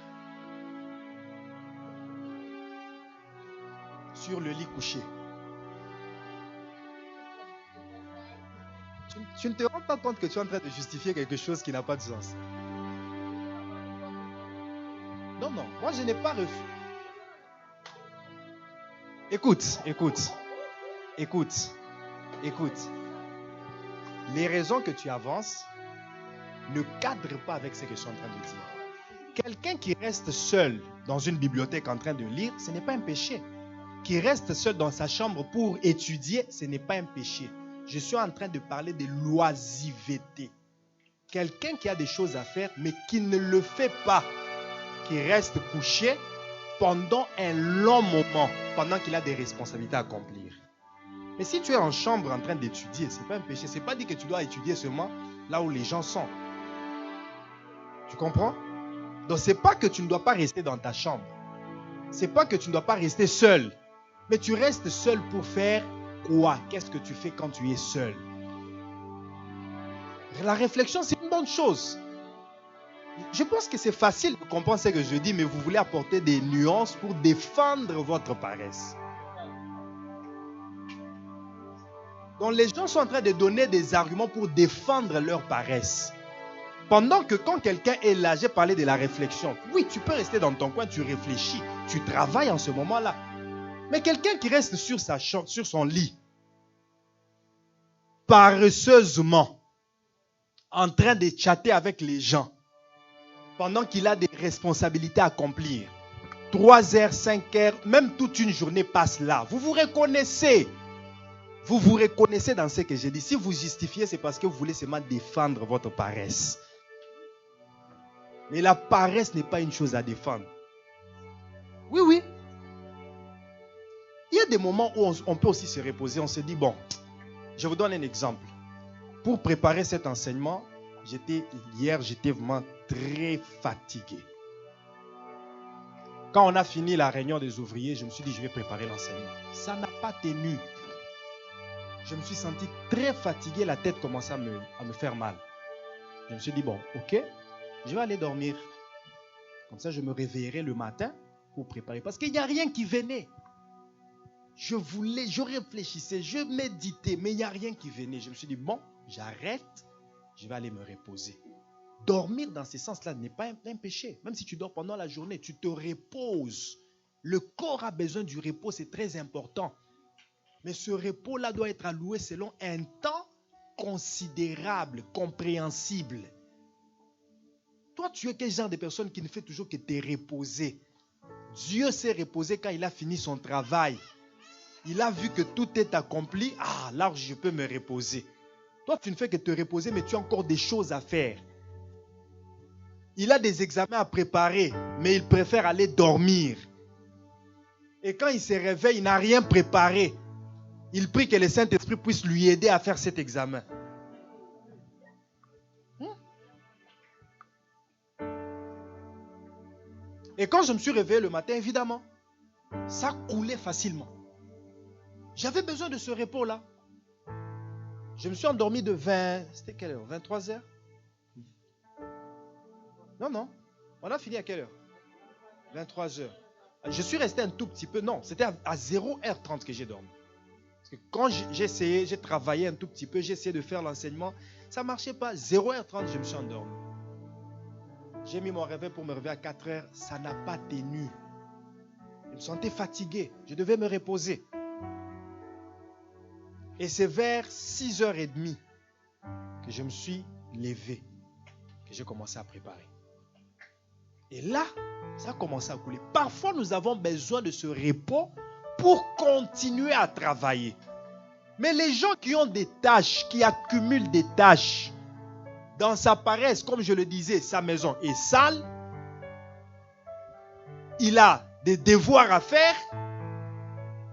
Sur le lit couché. Tu ne te rends pas compte que tu es en train de justifier quelque chose qui n'a pas de sens. Non, non, moi je n'ai pas refusé. Écoute. Les raisons que tu avances ne cadrent pas avec ce que je suis en train de dire. Quelqu'un qui reste seul dans une bibliothèque en train de lire, ce n'est pas un péché. Qui reste seul dans sa chambre pour étudier, ce n'est pas un péché. Je suis en train de parler de l'oisiveté. Quelqu'un qui a des choses à faire, mais qui ne le fait pas, qui reste couché pendant un long moment, pendant qu'il a des responsabilités à accomplir. Mais si tu es en chambre en train d'étudier, ce n'est pas un péché. Ce n'est pas dit que tu dois étudier seulement là où les gens sont. Tu comprends? Donc ce n'est pas que tu ne dois pas rester dans ta chambre. Ce n'est pas que tu ne dois pas rester seul. Mais tu restes seul pour faire quoi? Qu'est-ce que tu fais quand tu es seul? La réflexion, c'est une bonne chose. Je pense que c'est facile de comprendre ce que je dis, mais vous voulez apporter des nuances pour défendre votre paresse. Donc les gens sont en train de donner des arguments pour défendre leur paresse. Pendant que quand quelqu'un est là, j'ai parlé de la réflexion. Oui, tu peux rester dans ton coin, tu réfléchis, tu travailles en ce moment-là. Mais quelqu'un qui reste sur son lit, paresseusement, en train de chatter avec les gens, pendant qu'il a des responsabilités à accomplir, 3 heures, 5 heures, même toute une journée passe là. Vous vous reconnaissez. Vous vous reconnaissez dans ce que j'ai dit. Si vous justifiez, c'est parce que vous voulez seulement défendre votre paresse. Mais la paresse n'est pas une chose à défendre. Oui, oui. Il y a des moments où on peut aussi se reposer. On se dit, bon, je vous donne un exemple. Pour préparer cet enseignement, hier, j'étais vraiment très fatigué. Quand on a fini la réunion des ouvriers, je me suis dit, je vais préparer l'enseignement. Ça n'a pas tenu. Je me suis senti très fatigué, la tête commençait à me faire mal. Je me suis dit, bon, ok, je vais aller dormir. Comme ça, je me réveillerai le matin pour préparer. Parce qu'il n'y a rien qui venait. Je réfléchissais, je méditais, mais il n'y a rien qui venait. Je me suis dit, bon, j'arrête, je vais aller me reposer. Dormir dans ce sens-là n'est pas un péché. Même si tu dors pendant la journée, tu te reposes. Le corps a besoin du repos, c'est très important. Mais ce repos-là doit être alloué selon un temps considérable, compréhensible. Toi, tu es quel genre de personne qui ne fait toujours que te reposer? Dieu s'est reposé quand il a fini son travail. Il a vu que tout est accompli. Ah, là, je peux me reposer. Toi, tu ne fais que te reposer, mais tu as encore des choses à faire. Il a des examens à préparer, mais il préfère aller dormir. Et quand il se réveille, il n'a rien préparé. Il prie que le Saint-Esprit puisse lui aider à faire cet examen. Et quand je me suis réveillé le matin, évidemment, Ça coulait facilement. J'avais besoin de ce repos-là. Je me suis endormi de 20... C'était quelle heure? 23 heures? Non. On a fini à quelle heure? 23 heures. Je suis resté un tout petit peu. Non, c'était à 0h30 que j'ai dormi. Parce que quand j'ai essayé, j'ai travaillé un tout petit peu, j'ai essayé de faire l'enseignement, ça ne marchait pas. 0h30, je me suis endormi. J'ai mis mon réveil pour me réveiller à 4h, ça n'a pas tenu. Je me sentais fatigué, je devais me reposer. Et c'est vers 6h30 que je me suis levé, que j'ai commencé à préparer. Et là, ça a commencé à couler. Parfois, nous avons besoin de ce repos pour continuer à travailler. Mais les gens qui ont des tâches, qui accumulent des tâches, dans sa paresse, comme je le disais, sa maison est sale, il a des devoirs à faire,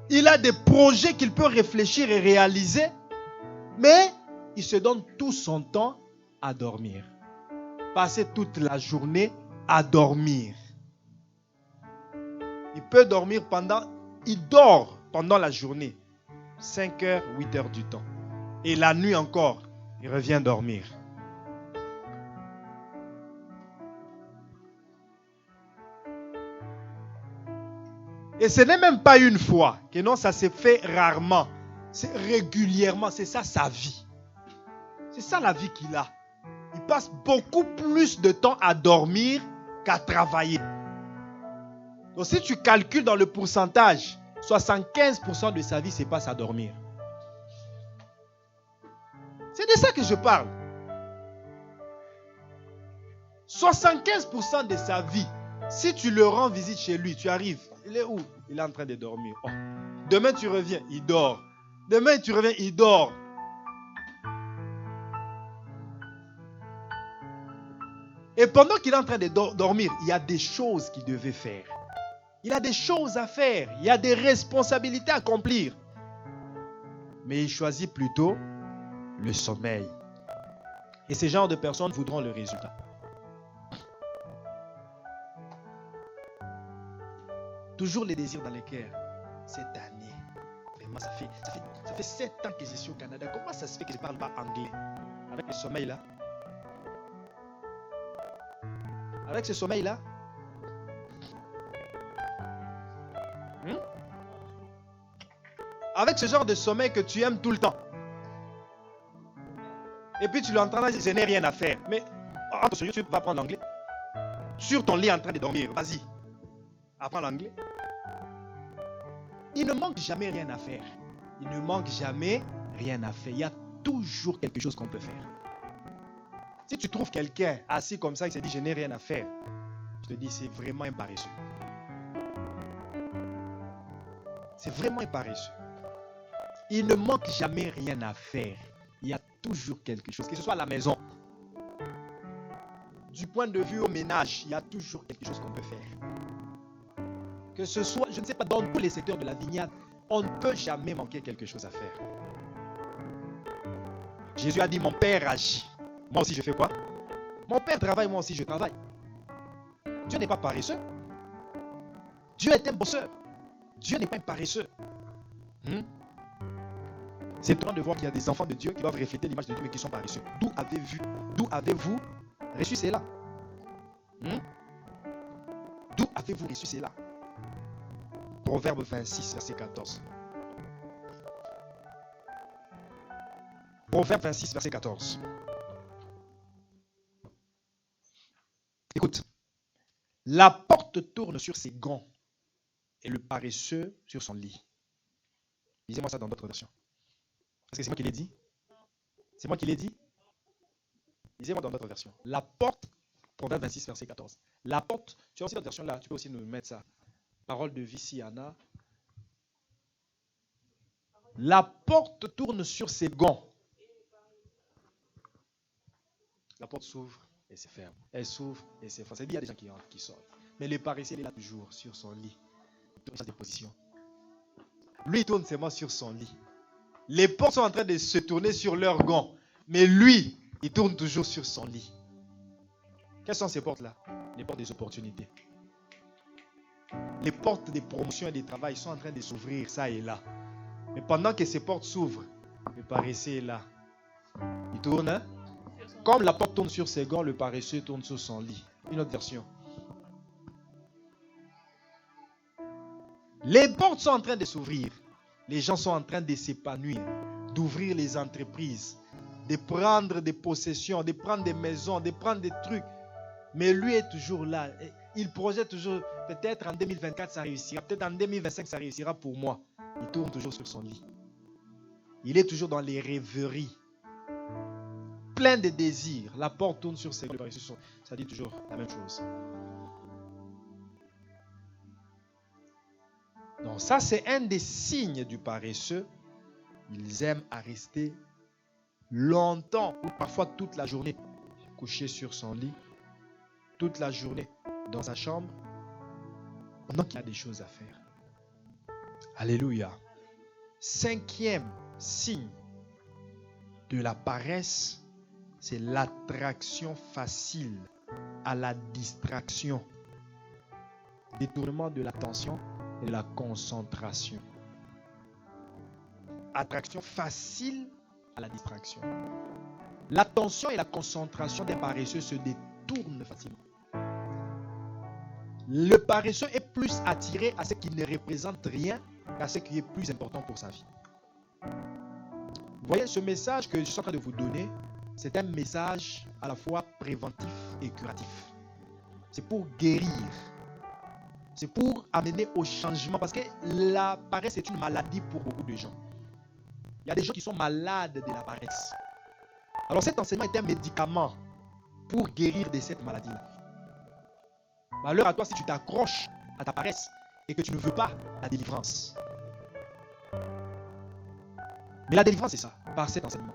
il a des projets qu'il peut réfléchir et réaliser, mais il se donne tout son temps à dormir. Passer toute la journée à dormir. Il dort pendant la journée, 5 heures, 8 heures du temps. Et la nuit encore, il revient dormir. Et ce n'est même pas une fois, que non, ça se fait rarement. C'est régulièrement, c'est ça sa vie. C'est ça la vie qu'il a. Il passe beaucoup plus de temps à dormir qu'à travailler. Donc si tu calcules dans le pourcentage, 75% de sa vie se passe à dormir. C'est de ça que je parle. 75% de sa vie, si tu le rends visite chez lui, tu arrives, il est où? Il est en train de dormir. Oh. Demain tu reviens, il dort. Demain tu reviens, il dort. Et pendant qu'il est en train de dormir, il y a des choses qu'il devait faire. Il a des choses à faire. Il y a des responsabilités à accomplir. Mais il choisit plutôt le sommeil. Et ces genres de personnes voudront le résultat. Toujours les désirs dans les cœurs. Cette année, vraiment, ça fait 7 ans que je suis au Canada. Comment ça se fait que je ne parle pas anglais? Avec le sommeil là. Avec ce sommeil là. Avec ce genre de sommeil que tu aimes tout le temps. Et puis tu l'entends là, je n'ai rien à faire. Mais entre sur YouTube, va apprendre l'anglais. Sur ton lit en train de dormir, vas-y. Apprends l'anglais. Il ne manque jamais rien à faire. Il ne manque jamais rien à faire. Il y a toujours quelque chose qu'on peut faire. Si tu trouves quelqu'un assis comme ça qui se dit je n'ai rien à faire, je te dis c'est vraiment un paresseux. C'est vraiment un paresseux. Il ne manque jamais rien à faire. Il y a toujours quelque chose, que ce soit à la maison. Du point de vue au ménage, il y a toujours quelque chose qu'on peut faire. Que ce soit, je ne sais pas, dans tous les secteurs de la vignade, on ne peut jamais manquer quelque chose à faire. Jésus a dit, mon Père agit. Moi aussi je fais quoi? Mon Père travaille, moi aussi je travaille. Dieu n'est pas paresseux. Dieu est un bosseur. Dieu n'est pas un paresseux. C'est étonnant de voir qu'il y a des enfants de Dieu qui doivent refléter l'image de Dieu mais qui sont paresseux. D'où avez-vous reçu cela? D'où avez-vous reçu cela? Proverbe 26, verset 14. Proverbe 26, verset 14. Écoute. La porte tourne sur ses gonds et le paresseux sur son lit. Lisez-moi ça dans d'autres versions. Est-ce que c'est moi qui l'ai dit? C'est moi qui l'ai dit? Lisez-moi dans d'autres versions. La porte, Proverbe 26, verset 14. La porte, tu as aussi d'autres versions là, tu peux aussi nous mettre ça. Parole de vie, si Anna. La porte tourne sur ses gonds. La porte s'ouvre et se ferme. Elle s'ouvre et se ferme. C'est-à-dire qu'il y a des gens qui entrent, qui sortent. Mais le paresseux, il est là toujours sur son lit. Il tourne sur des positions. Lui, il tourne seulement sur son lit. Les portes sont en train de se tourner sur leurs gonds. Mais lui, il tourne toujours sur son lit. Quelles sont ces portes-là? Les portes des opportunités. Les portes de promotion et de travail sont en train de s'ouvrir, ça et là. Mais pendant que ces portes s'ouvrent, le paresseux est là. Il tourne, hein? Comme la porte tourne sur ses gants, le paresseux tourne sur son lit. Une autre version. Les portes sont en train de s'ouvrir. Les gens sont en train de s'épanouir, d'ouvrir les entreprises, de prendre des possessions, de prendre des maisons, de prendre des trucs. Mais lui est toujours là. Il projette toujours, peut-être en 2024 ça réussira, peut-être en 2025 ça réussira pour moi. Il tourne toujours sur son lit. Il est toujours dans les rêveries. Plein de désirs. La porte tourne sur ses gants. Ça dit toujours la même chose. Donc ça, c'est un des signes du paresseux. Ils aiment à rester longtemps, ou parfois toute la journée, couché sur son lit, toute la journée dans sa chambre, pendant qu'il y a des choses à faire. Alléluia. 5e signe de la paresse, c'est l'attraction facile à la distraction, détournement de l'attention et de la concentration. Attraction facile à la distraction. L'attention et la concentration des paresseux se détournent facilement. Le paresseux est plus attiré à ce qui ne représente rien qu'à ce qui est plus important pour sa vie. Vous voyez, ce message que je suis en train de vous donner, c'est un message à la fois préventif et curatif. C'est pour guérir. C'est pour amener au changement. Parce que la paresse est une maladie pour beaucoup de gens. Il y a des gens qui sont malades de la paresse. Alors cet enseignement est un médicament pour guérir de cette maladie-là. Malheur à toi si tu t'accroches à ta paresse et que tu ne veux pas la délivrance. Mais la délivrance, c'est ça, par cet enseignement.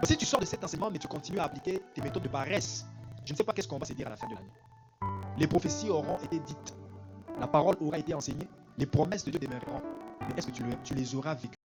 Si tu sors de cet enseignement, mais tu continues à appliquer tes méthodes de paresse, je ne sais pas qu'est-ce qu'on va se dire à la fin de l'année. Les prophéties auront été dites, la parole aura été enseignée, les promesses de Dieu demeureront. Mais est-ce que tu les auras vécues?